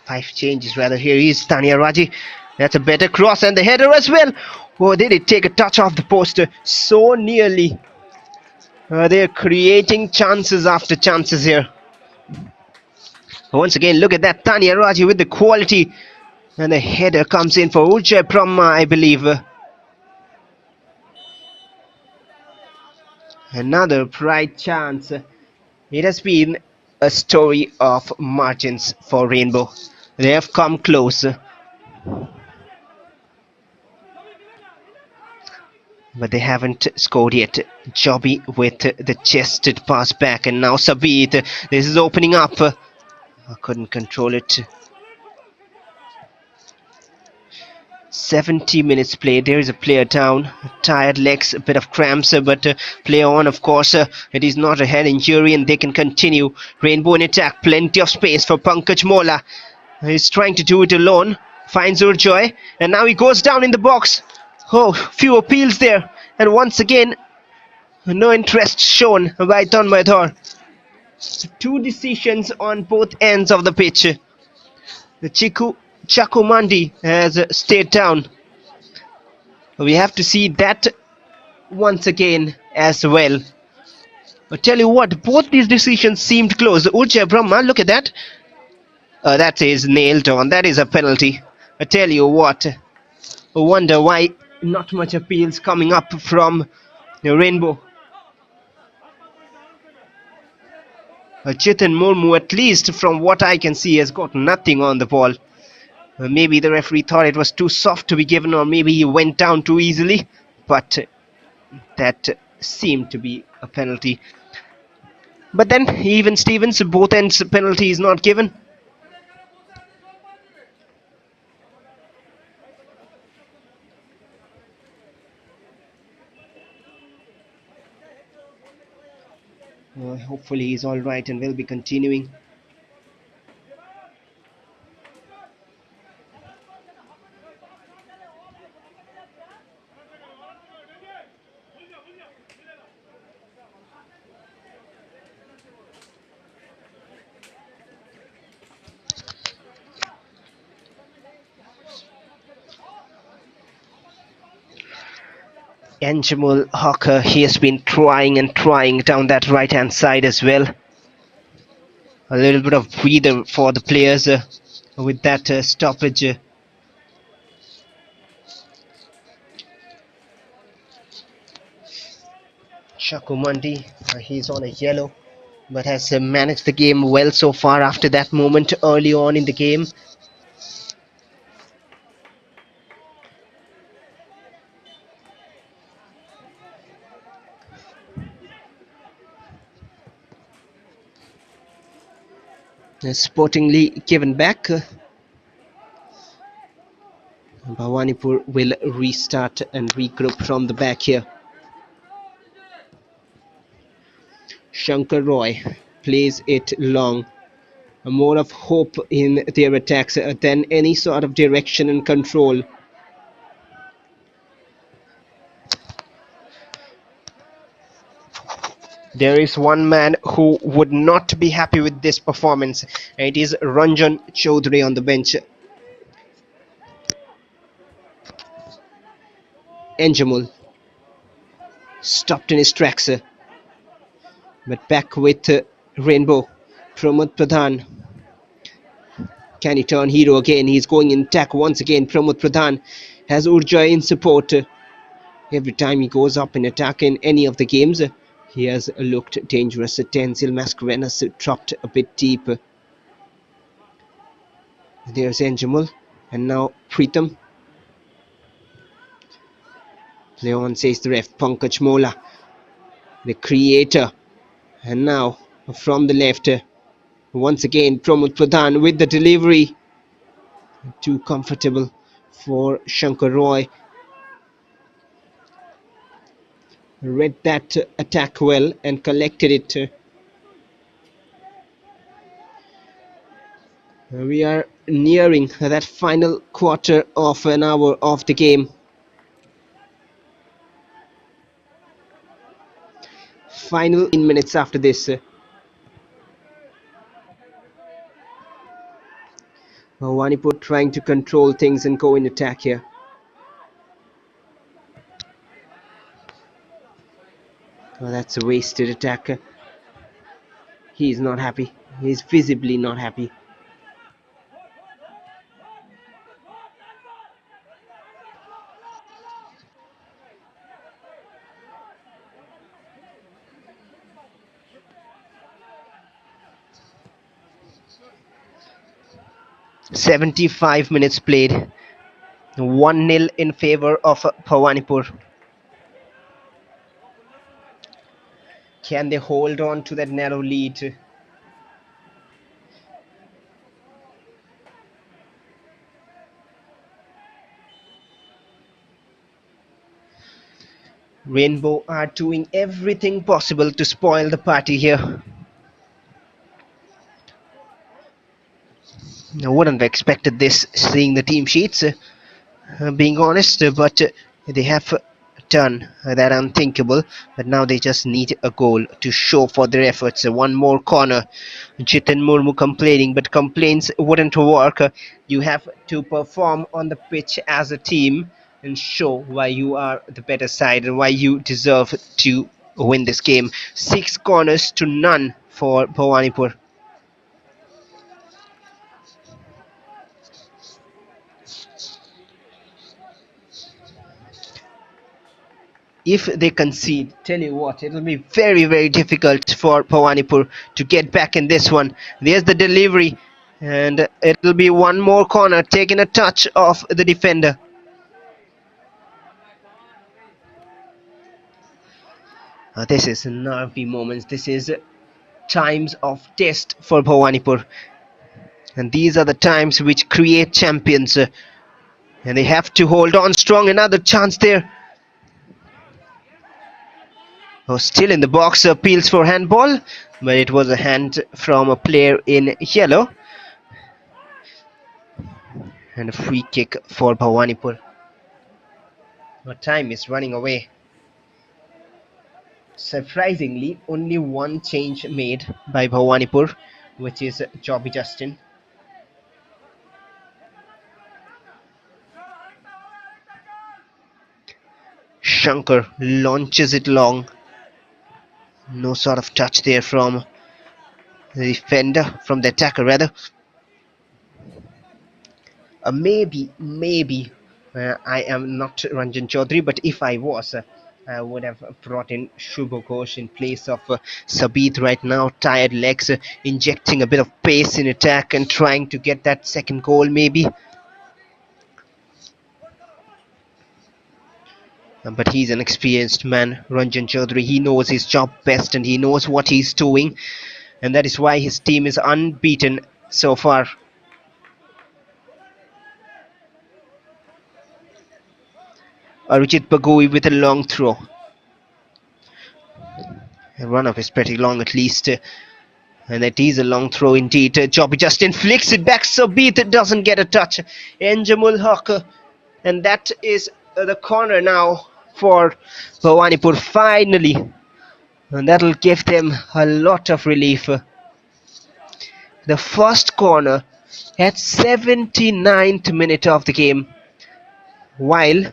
Five changes rather. Here is Tanya Raji. That's a better cross and the header as well. Oh, they did take a touch off the post so nearly. They're creating chances after chances here. Once again, look at that, Tanya Raji with the quality. And the header comes in for Urjay Brahma, I believe. Another bright chance. It has been a story of margins for Rainbow. They have come close, but they haven't scored yet. Jobby with the chested pass back, and now Sabit. This is opening up. I couldn't control it. 70 minutes played. There is a player down. Tired legs, a bit of cramps, but play on, of course. It is not a head injury and they can continue. Rainbow in attack. Plenty of space for Pankaj Mola. He's trying to do it alone. Finds Urjoy. And now he goes down in the box. Oh, few appeals there. And once again, no interest shown by Tanmaidhar. Two decisions on both ends of the pitch. The Chaku Mandi has stayed down. We have to see that once again as well. I tell you what, both these decisions seemed close. Urjay Brahma, look at that. That is nailed on. That is a penalty. I tell you what, I wonder why not much appeals coming up from Rainbow. Chetan Murmu, at least from what I can see, has got nothing on the ball. Maybe the referee thought it was too soft to be given, or maybe he went down too easily, but that seemed to be a penalty. But then, even Stevens, both ends penalty is not given. Hopefully he's alright and will be continuing. Anjamul Hawker, he has been trying and trying down that right hand side as well. A little bit of breather for the players with that stoppage. Chakumandi, he's on a yellow, but has managed the game well so far after that moment early on in the game. Sportingly given back. Bhawanipur will restart and regroup from the back here. Shankar Roy plays it long. More of hope in their attacks than any sort of direction and control. There is one man who would not be happy with this performance, and it is Ranjan Chaudhary on the bench. Enjamul stopped in his tracks, but back with Rainbow. Pramod Pradhan, can he turn hero again? He's going in attack once again. Pramod Pradhan has Urja in support. Every time he goes up in attack in any of the games, he has looked dangerous. Tenzil Mascarenas dropped a bit deep. There's Enjamul, and now Preetham. Leon says the ref. Pankaj Mola, the creator, and now from the left, once again Pramod Pradhan with the delivery. Too comfortable for Shankar Roy. Read that attack well and collected it. We are nearing that final quarter of an hour of the game. Final 15 minutes after this. Bhawanipore trying to control things and go in attack here. Oh, that's a wasted attack. He's not happy. He's visibly not happy. "75 minutes played, 1-0 in favour of Bhawanipore. Can they hold on to that narrow lead? Rainbow are doing everything possible to spoil the party here. I wouldn't have expected this, seeing the team sheets, being honest, but they have done that unthinkable. But now they just need a goal to show for their efforts. One more corner. Jitin Murmu complaining, but complaints wouldn't work. You have to perform on the pitch as a team and show why you are the better side and why you deserve to win this game. 6 corners to none for Bhawanipore. If they concede, tell you what, it'll be very, very difficult for Bhawanipore to get back in this one. There's the delivery, and it'll be one more corner, taking a touch off the defender. This is nervy moments. This is times of test for Bhawanipore, and these are the times which create champions, and they have to hold on strong. Another chance there. Oh, still in the box, appeals for handball, but it was a hand from a player in yellow. And a free kick for Bhawanipore. But time is running away. Surprisingly, only one change made by Bhawanipore, which is Jobby Justin. Shankar launches it long. No sort of touch there from the defender, from the attacker rather. Maybe I am not Ranjan Chaudhary, but if I was, I would have brought in Shubho Ghosh in place of Sabith right now. Tired legs, injecting a bit of pace in attack and trying to get that second goal maybe. But he's an experienced man, Ranjan Chaudhary. He knows his job best and he knows what he's doing. And that is why his team is unbeaten so far. Arijit Bagui with a long throw. The run-up is pretty long at least. And that is a long throw indeed. Jobby Justin flicks it back. Sabith doesn't get a touch. Enjamul Haq. And that is the corner now for Bhawanipore. Finally, and that'll give them a lot of relief. The first corner at 79th minute of the game, while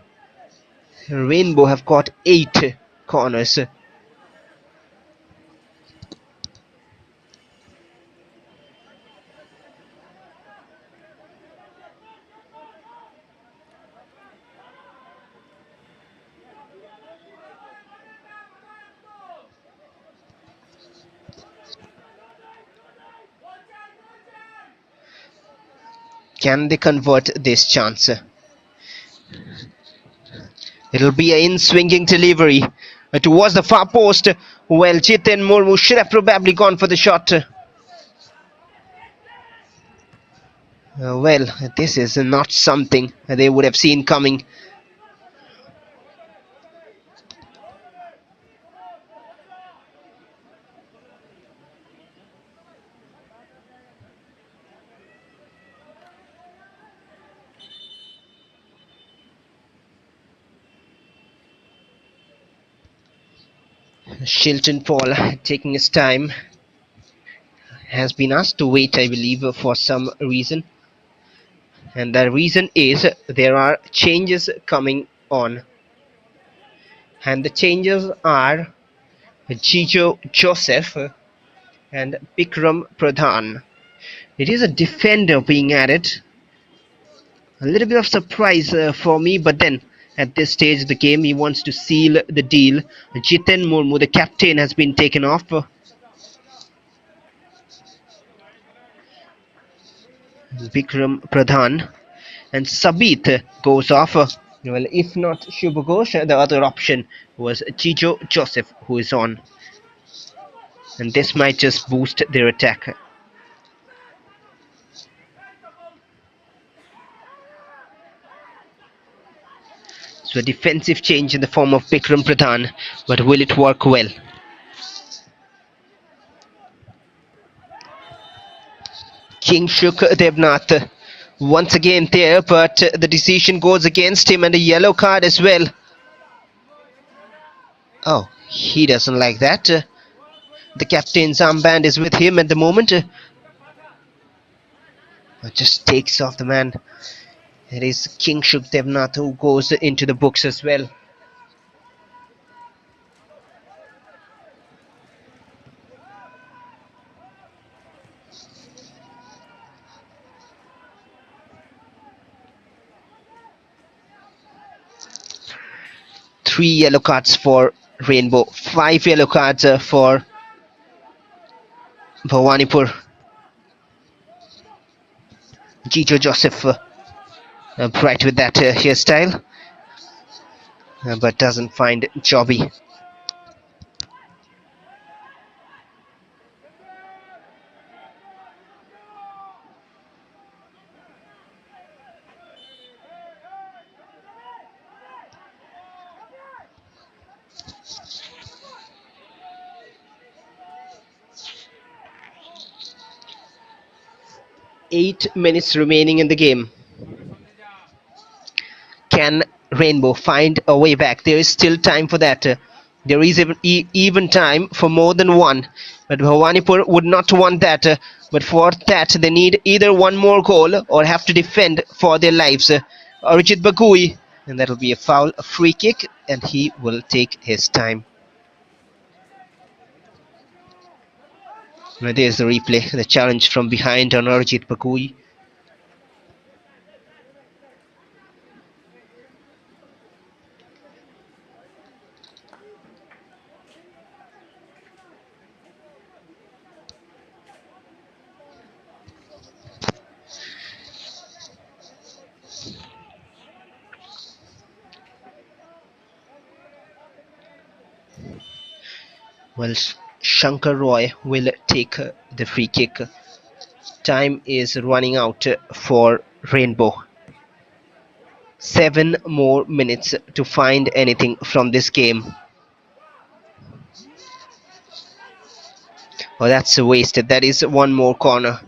Rainbow have got 8 corners. Can they convert this chance? It'll be an in-swinging delivery towards the far post. Well, Jiten Murmu should have probably gone for the shot. Well, this is not something they would have seen coming. Shilton Paul taking his time. Has been asked to wait, I believe, for some reason. And the reason is there are changes coming on. And the changes are Jijo Joseph and Bikram Pradhan. It is a defender being added. A little bit of surprise for me, but then at this stage of the game, he wants to seal the deal. Jiten Murmu, the captain, has been taken off. Bikram Pradhan and Sabit goes off. Well, if not Shubhagosh, the other option was Jijo Joseph, who is on. And this might just boost their attack. So a defensive change in the form of Bikram Pradhan, but will it work well? Kingshuk Devnath once again there, but the decision goes against him and a yellow card as well. Oh, he doesn't like that. The captain's armband is with him at the moment. Just takes off the man. It is Kingshuk Devnath who goes into the books as well. Three yellow cards for Rainbow, 5 yellow cards for Bhawanipore. Jijo Joseph bright with that hairstyle, but doesn't find Jobby. Eight minutes remaining in the game. Can Rainbow find a way back? There is still time for that. There is even time for more than one. But Bhawanipur would not want that. But for that, they need either one more goal or have to defend for their lives. Arijit Bagui, and that'll be a foul, a free kick, and he will take his time. There's the replay, the challenge from behind on Arijit Bagui. Well, Shankar Roy will take the free kick. Time is running out for Rainbow. 7 more minutes to find anything from this game. Oh, that's wasted. That is one more corner.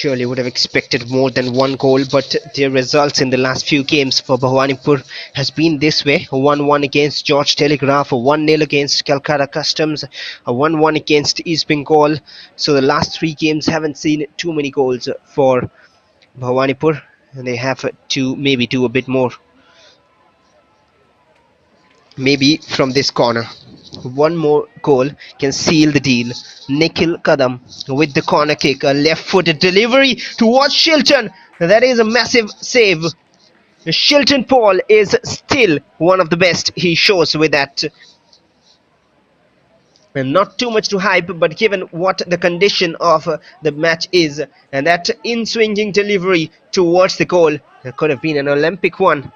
Surely would have expected more than one goal, but their results in the last few games for Bhawanipur has been this way: a 1-1 against George Telegraph, a 1-0 against Calcutta Customs, a 1-1 against East Bengal. So the last three games haven't seen too many goals for Bhawanipur, and they have to maybe do a bit more. Maybe from this corner. One more goal can seal the deal. Nikhil Kadam with the corner kick, a left-footed delivery towards Shilton. That is a massive save. Shilton Paul is still one of the best. He shows with that. And not too much to hype, but given what the condition of the match is, and that in-swinging delivery towards the goal, it could have been an Olympic one.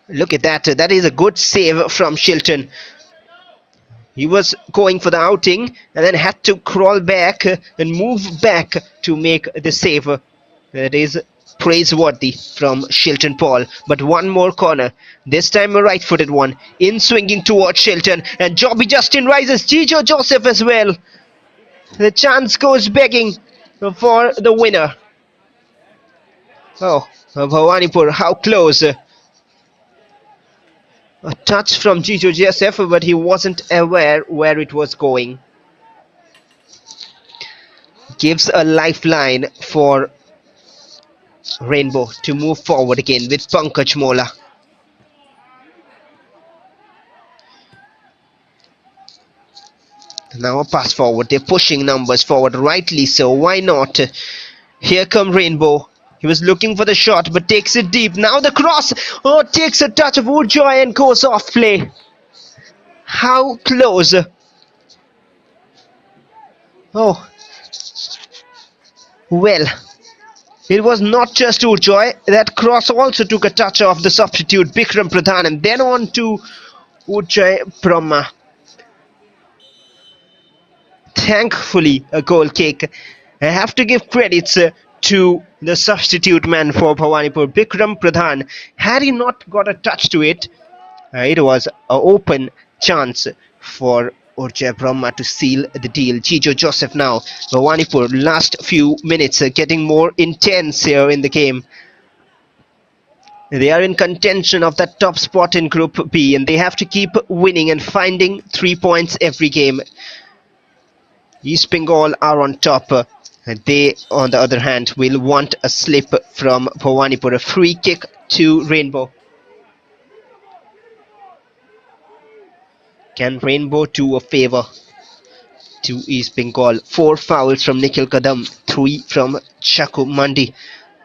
Look at that. That is a good save from Shilton. He was going for the outing and then had to crawl back and move back to make the save. That is praiseworthy from Shilton Paul. But one more corner, this time a right-footed one, in swinging towards Shilton, and Jobby Justin rises. Gijo Joseph as well. The chance goes begging for the winner. Oh, Bhawanipur, how close. A touch from Gijo Joseph, but he wasn't aware where it was going. Gives a lifeline for Rainbow to move forward again with Pankaj Mola. Now a pass forward. They're pushing numbers forward, rightly so. Why not? Here come Rainbow. He was looking for the shot but takes it deep. Now the cross. Oh, takes a touch of Urjoy and goes off play. How close. Oh, well. It was not just Urjoy. That cross also took a touch of the substitute Bikram Pradhan, and then on to Urjoy Brahma. Thankfully, a goal kick. I have to give credits to the substitute man for Bhawanipur, Bikram Pradhan. Had he not got a touch to it, it was an open chance for Urjay Brahma to seal the deal. Gijo Joseph now. Bhawanipur, last few minutes getting more intense here in the game. They are in contention of that top spot in Group B, and they have to keep winning and finding 3 points every game. East Bengal are on top. They, on the other hand, will want a slip from Bhawanipur, a free kick to Rainbow. Can Rainbow do a favour to East Bengal? 4 fouls from Nikhil Kadam, 3 from Chaku Mandi,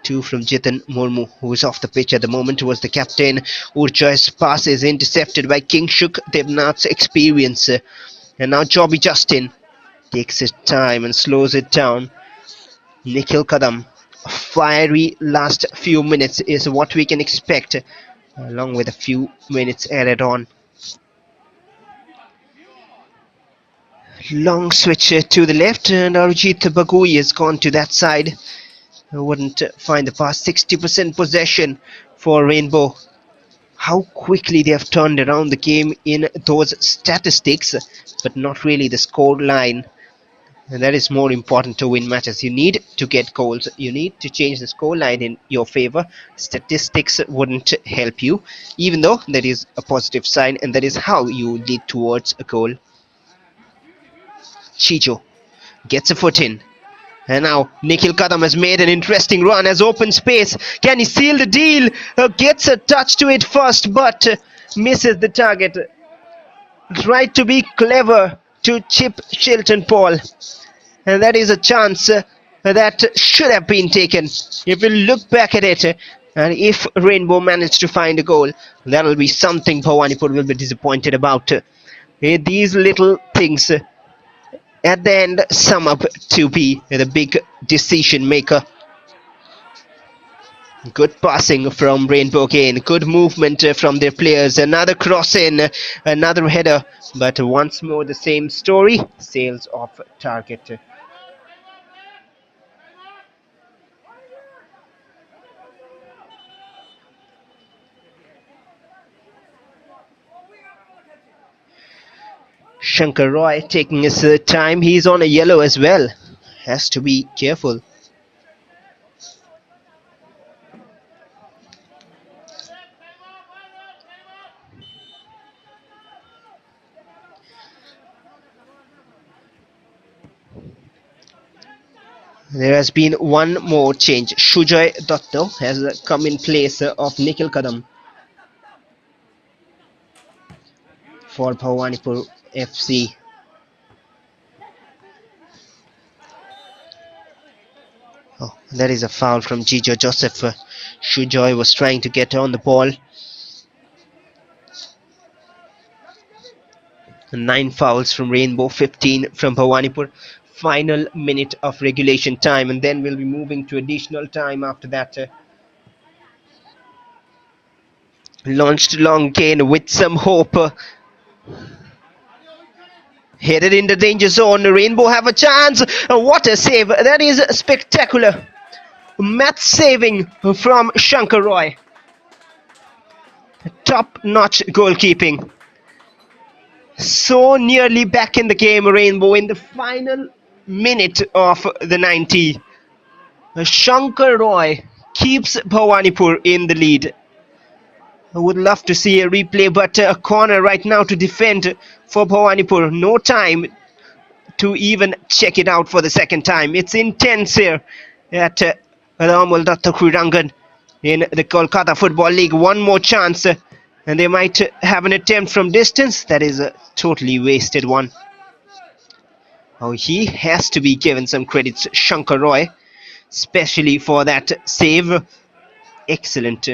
2 from Jitin Murmu, who is off the pitch at the moment, was the captain. Urjoy's pass is intercepted by Kingshuk Devnath's experience. And now Jobby Justin takes his time and slows it down. Nikhil Kadam, a fiery last few minutes is what we can expect, along with a few minutes added on. Long switch to the left, and Arijit Bagui has gone to that side. Wouldn't find the pass. 60% possession for Rainbow. How quickly they have turned around the game in those statistics, but not really the score line. And that is more important to win matches. You need to get goals. You need to change the scoreline in your favor. Statistics wouldn't help you, even though that is a positive sign, and that is how you lead towards a goal. Chicho gets a foot in. And now Nikhil Kadam has made an interesting run, has open space. Can he seal the deal? Gets a touch to it first, but misses the target. Tried to be clever to chip Shilton Paul. And that is a chance that should have been taken. If we look back at it, and if Rainbow managed to find a goal, that'll be something Bhawanipur will be disappointed about. These little things at the end sum up to be the big decision maker. Good passing from Rainbow again. Good movement from their players. Another cross in, another header. But once more the same story. Sails off target. Shankar Roy taking his time. He's on a yellow as well. Has to be careful. There has been one more change. Sujoy Dotto has come in place of Nikhil Kadam for Bhawanipur FC. Oh, that is a foul from Jijo Joseph. Sujoy was trying to get on the ball. 9 fouls from Rainbow, 15 from Bhawanipur. Final minute of regulation time, and then we'll be moving to additional time after that. Launched long gain with some hope. Headed in the danger zone. Rainbow have a chance. What a save. That is spectacular. Match saving from Shankar Roy. Top-notch goalkeeping. So nearly back in the game, Rainbow, in the final minute of the 90. Shankar Roy keeps Bhawanipur in the lead. I would love to see a replay, but a corner right now to defend for Bhawanipur. No time to even check it out for the second time. It's intense here at Ramal Datta Krirangan in the Kolkata Football League. One more chance, and they might have an attempt from distance. That is a totally wasted one. Oh, he has to be given some credits, Shankar Roy, especially for that save. Excellent.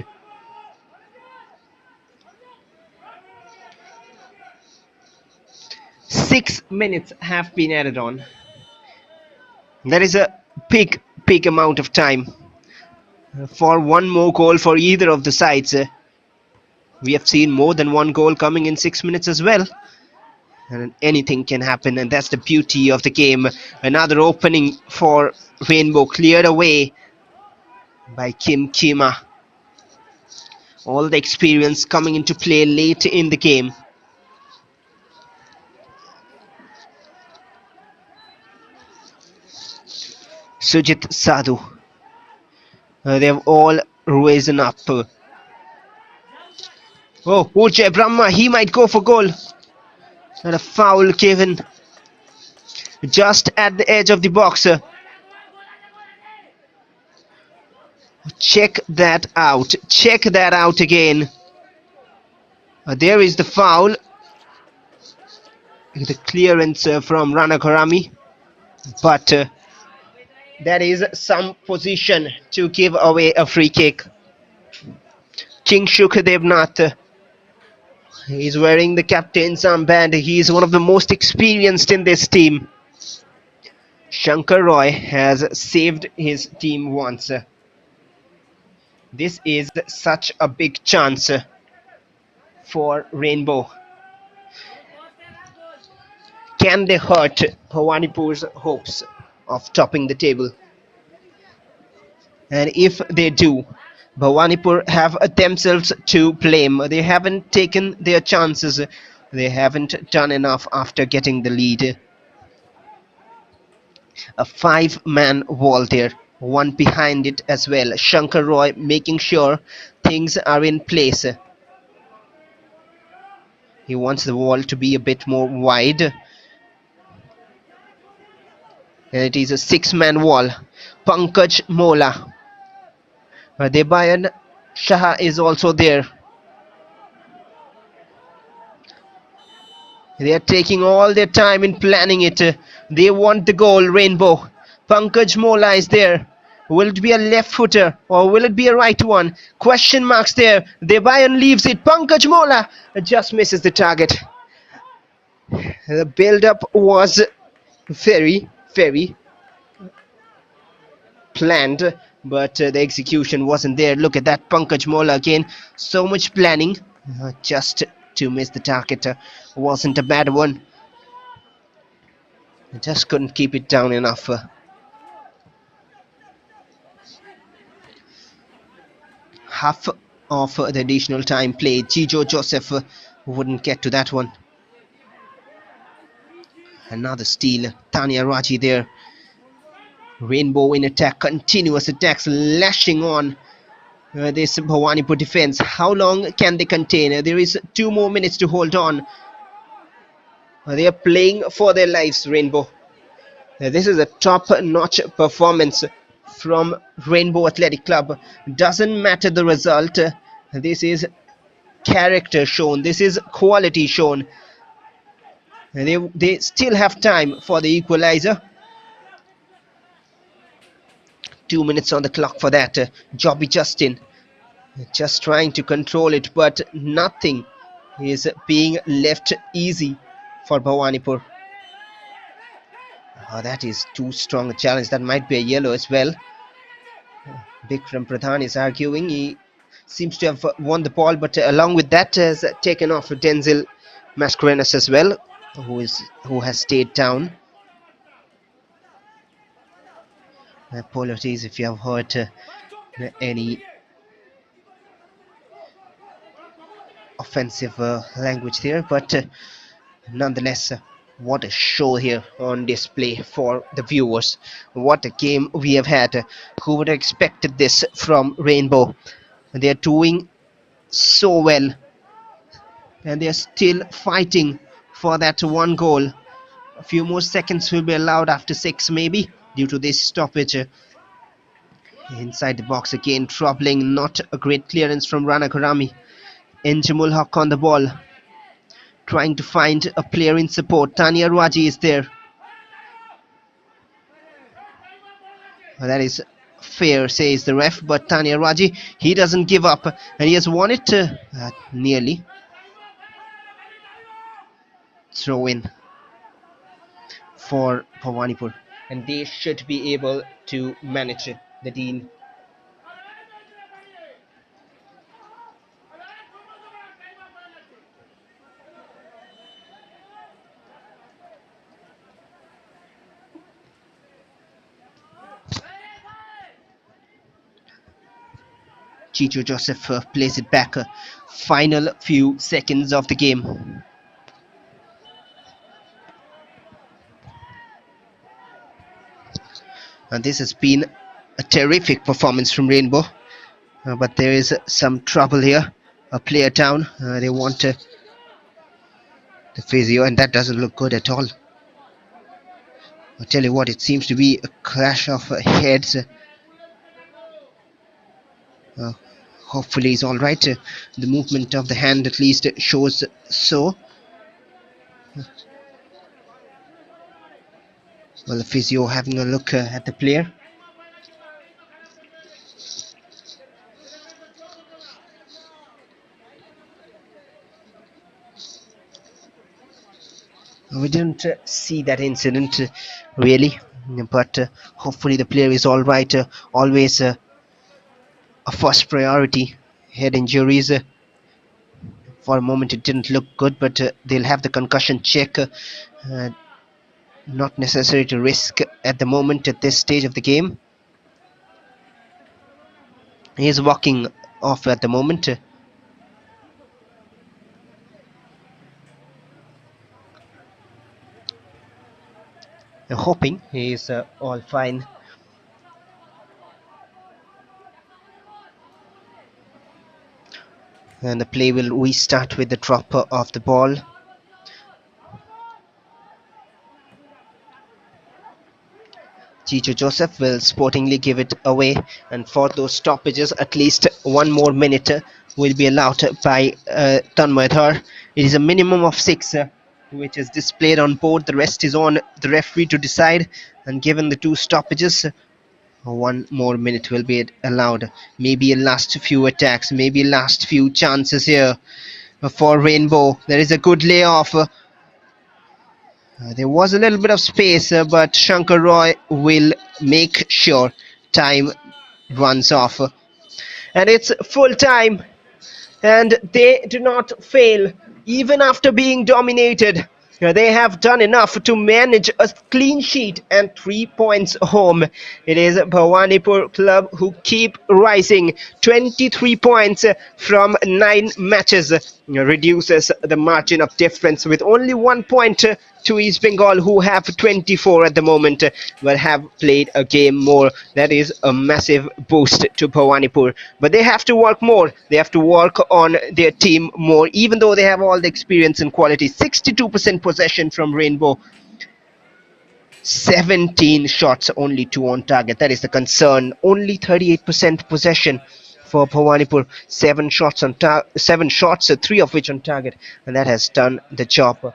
6 minutes have been added on. That is a big amount of time for one more goal for either of the sides. We have seen more than one goal coming in 6 minutes as well, and anything can happen, and that's the beauty of the game. Another opening for Rainbow cleared away by Kim Kima. All the experience coming into play late in the game. Sujit Sadhu. They have all risen up. Oh, Ujay Brahma, he might go for goal. And a foul given just at the edge of the box. Check that out. Check that out again. There is the foul. The clearance from Rana Karami. But that is some position to give away a free kick. Kingshuk Devnath. He's wearing the captain's armband. He's one of the most experienced in this team. Shankar Roy has saved his team once. This is such a big chance for Rainbow. Can they hurt Bhawanipur's hopes of topping the table? And if they do, Bhawanipur have themselves to blame. They haven't taken their chances. They haven't done enough after getting the lead. A 5-man wall there, one behind it as well. Shankar Roy making sure things are in place. He wants the wall to be a bit more wide. And it is a 6-man wall. Pankaj Mola. Debayan Shah is also there. They are taking all their time in planning it. They want the goal, Rainbow. Pankaj Mola is there. Will it be a left footer or will it be a right one? Question marks there. Debayan leaves it. Pankaj Mola just misses the target. The build-up was very planned, but the execution wasn't there. Look at that, Pankaj Mola again. So much planning, just to miss the target. Wasn't a bad one. Just couldn't keep it down enough. Half of the additional time played. Jijo Joseph wouldn't get to that one. Another steal. Tanya Raji there. Rainbow in attack, continuous attacks lashing on this Bhawanipur defense. How long can they contain? There is 2 more minutes to hold on. They are playing for their lives, Rainbow. This is a top-notch performance from Rainbow Athletic Club. Doesn't matter the result. This is character shown. This is quality shown. They still have time for the equalizer. 2 minutes on the clock for that. Jobby Justin just trying to control it, but nothing is being left easy for Bhawanipur. Oh, that is too strong a challenge. That might be a yellow as well. Bikram Pradhan is arguing. He seems to have won the ball, but along with that has taken off Denzel Mascarenas as well, who has stayed down. Apologies if you have heard any offensive language there, but nonetheless, what a show here on display for the viewers. What a game we have had. Who would have expected this from Rainbow? They are doing so well, and they are still fighting for that one goal. A few more seconds will be allowed after 6 maybe, due to this stoppage. Inside the box again, troubling, not a great clearance from Rana Karami. Enjamul Haq on the ball, trying to find a player in support. Tanya Raji is there. That is fair, says the ref, but Tanya Raji, he doesn't give up, and he has won it nearly. Throw in for Bhawanipur, and they should be able to manage the deal. Chicho Joseph plays it back. Final few seconds of the game. And this has been a terrific performance from Rainbow, but there is some trouble here. A player down. They want the physio, and that doesn't look good at all. I'll tell you what, it seems to be a clash of heads. Hopefully he's all right. The movement of the hand at least shows so. Well, the physio having a look at the player. We didn't see that incident really, but hopefully the player is all right. Always a first priority. Head injuries. For a moment it didn't look good, but they'll have the concussion check. Not necessary to risk at the moment at this stage of the game. He is walking off at the moment. Hoping he is all fine. And the play will restart with the drop of the ball. Chicho Joseph will sportingly give it away, and for those stoppages at least 1 more minute will be allowed by Tanmay Dhar. It is a minimum of 6 which is displayed on board. The rest is on the referee to decide, and given the 2 stoppages, 1 more minute will be allowed. Maybe a last few attacks, maybe last few chances here for Rainbow. There is a good layoff. There was a little bit of space, but Shankar Roy will make sure time runs off. And it's full time, and they do not fail even after being dominated. They have done enough to manage a clean sheet and 3 points home. It is Bhawanipur club who keep rising. 23 points from 9 matches. reduces the margin of difference with only 1 point to East Bengal, who have 24 at the moment, but have played a game more. That is a massive boost to Bhawanipur. But they have to work more. They have to work on their team more, even though they have all the experience and quality. 62% possession from Rainbow. 17 shots, only 2 on target. That is the concern. Only 38% possession for Bhawanipur. 7 shots, 3 of which on target, and that has done the job.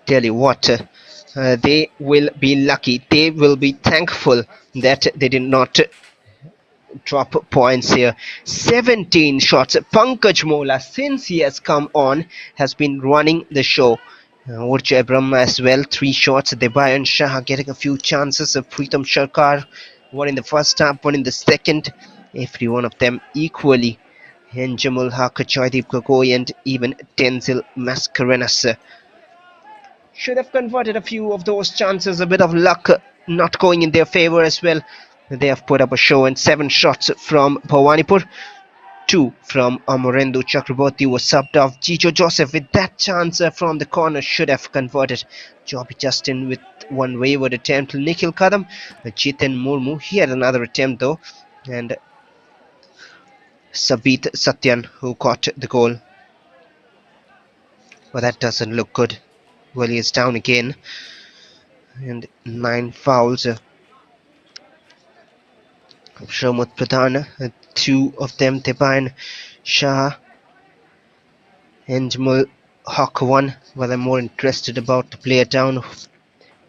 Tell you what, they will be lucky. They will be thankful that they did not drop points here. 17 shots. Pankaj Mola, since he has come on, has been running the show. Urja Abram as well, 3 shots. Debayan Shah getting a few chances. Pritam Sharkar, one in the first half, one in the second. Every one of them equally. And Jamul Haq, Joydeep Gogoi, and even Tenzil Mascarenas should have converted a few of those chances. A bit of luck not going in their favor as well. They have put up a show, and 7 shots from Bhawanipur. 2 from Amorendu Chakraborty was subbed off. Jijo Joseph with that chance from the corner should have converted. Joby Justin with one wayward attempt. Nikhil Kadam, Jitin Murmu, he had another attempt though, and Sabit Satyan who caught the goal. But that doesn't look good. Well, he is down again, and 9 fouls. Sharmut Pradhan, 2 of them, Debayan Shah and Jamul Haq 1. Well, I'm more interested about the player down.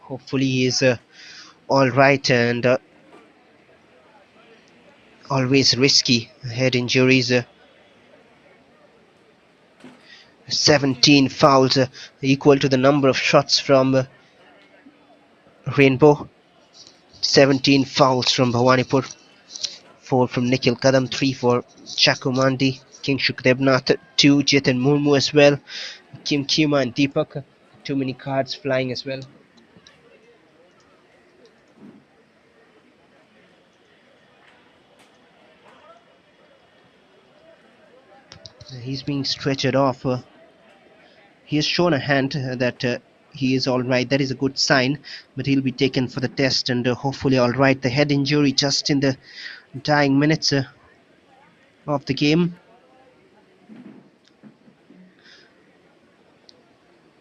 Hopefully he is alright, and always risky. Head injuries. 17 fouls, equal to the number of shots from Rainbow. 17 fouls from Bhawanipur. 4 from Nikhil Kadam, 3 for Chakumandi, King Shukdebnath, 2 Jitin Murmu as well, Kim Kima and Deepak. Too many cards flying as well. He's being stretchered off. He has shown a hand that he is alright. That is a good sign, but he'll be taken for the test and hopefully alright. The head injury just in the dying minutes of the game.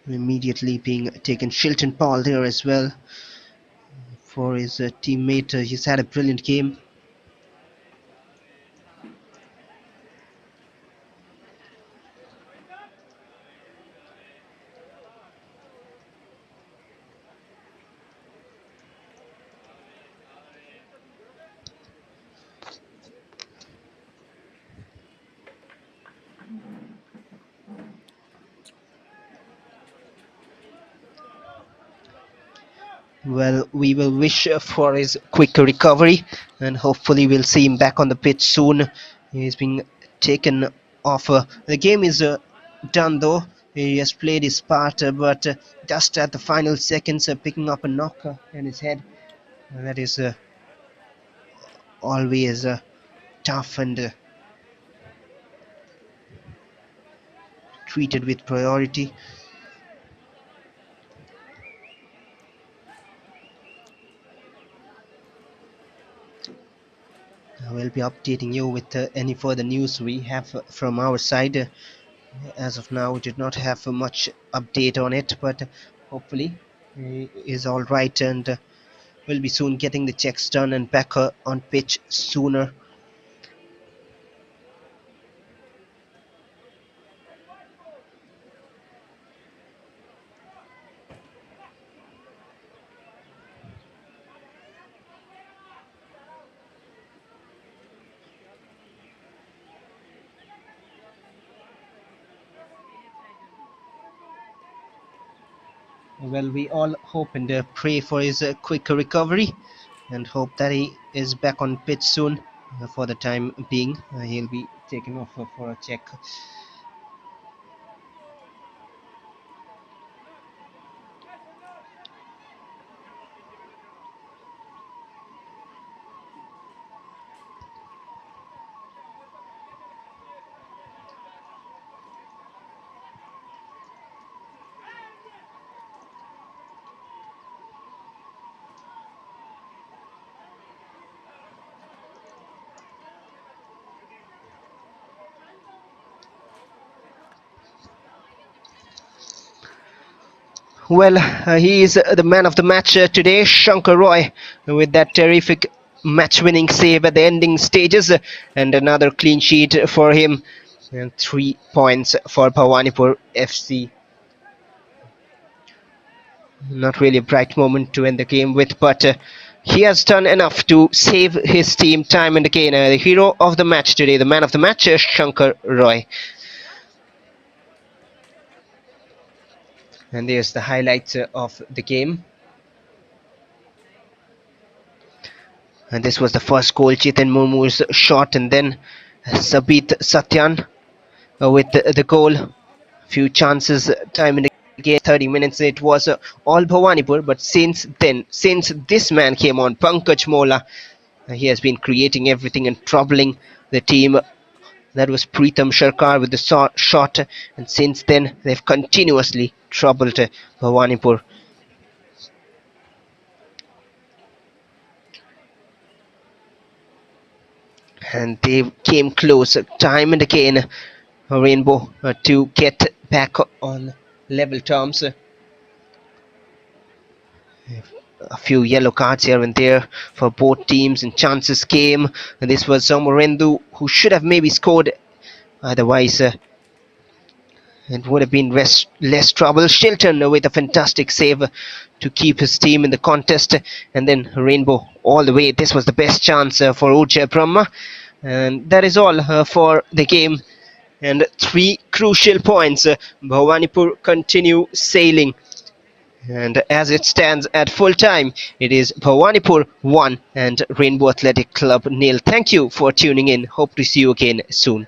Immediately being taken. Shilton Paul there as well for his teammate. He's had a brilliant game. Well, we will wish for his quick recovery, and hopefully we'll see him back on the pitch soon. He's being taken off. The game is done though. He has played his part, but just at the final seconds, picking up a knock in his head. That is always tough and treated with priority. We'll be updating you with any further news we have from our side. As of now, we did not have much update on it, but hopefully he is all right, and we'll be soon getting the checks done and back on pitch sooner. Well, we all hope and pray for his quick recovery, and hope that he is back on pitch soon. For the time being, he'll be taken off for a check. Well, he is the man of the match today, Shankar Roy, with that terrific match-winning save at the ending stages, and another clean sheet for him, and 3 points for Bhawanipore FC. Not really a bright moment to end the game with, but he has done enough to save his team time and again. The hero of the match today, the man of the match, Shankar Roy. And there's the highlights of the game. And this was the first goal, Chetan Murmu's shot, and then Sabit Satyan with the goal. Few chances, time and again, 30 minutes it was all Bhawanipur, but since this man came on, Pankaj Mola, he has been creating everything and troubling the team. That was Preetham Sharkar with the shot, and since then they've continuously troubled Bhawanipur. And they came close time and again, Rainbow, to get back on level terms. A few yellow cards here and there for both teams, and chances came. And this was Somorendu, who should have maybe scored, otherwise it would have been less trouble. Shilton with a fantastic save to keep his team in the contest, and then Rainbow all the way. This was the best chance for Ujjay Brahma, and that is all for the game. And 3 crucial points. Bhawanipur continue sailing, and as it stands at full time, it is Bhawanipur 1 and Rainbow Athletic Club 0. Thank you for tuning in. Hope to see you again soon.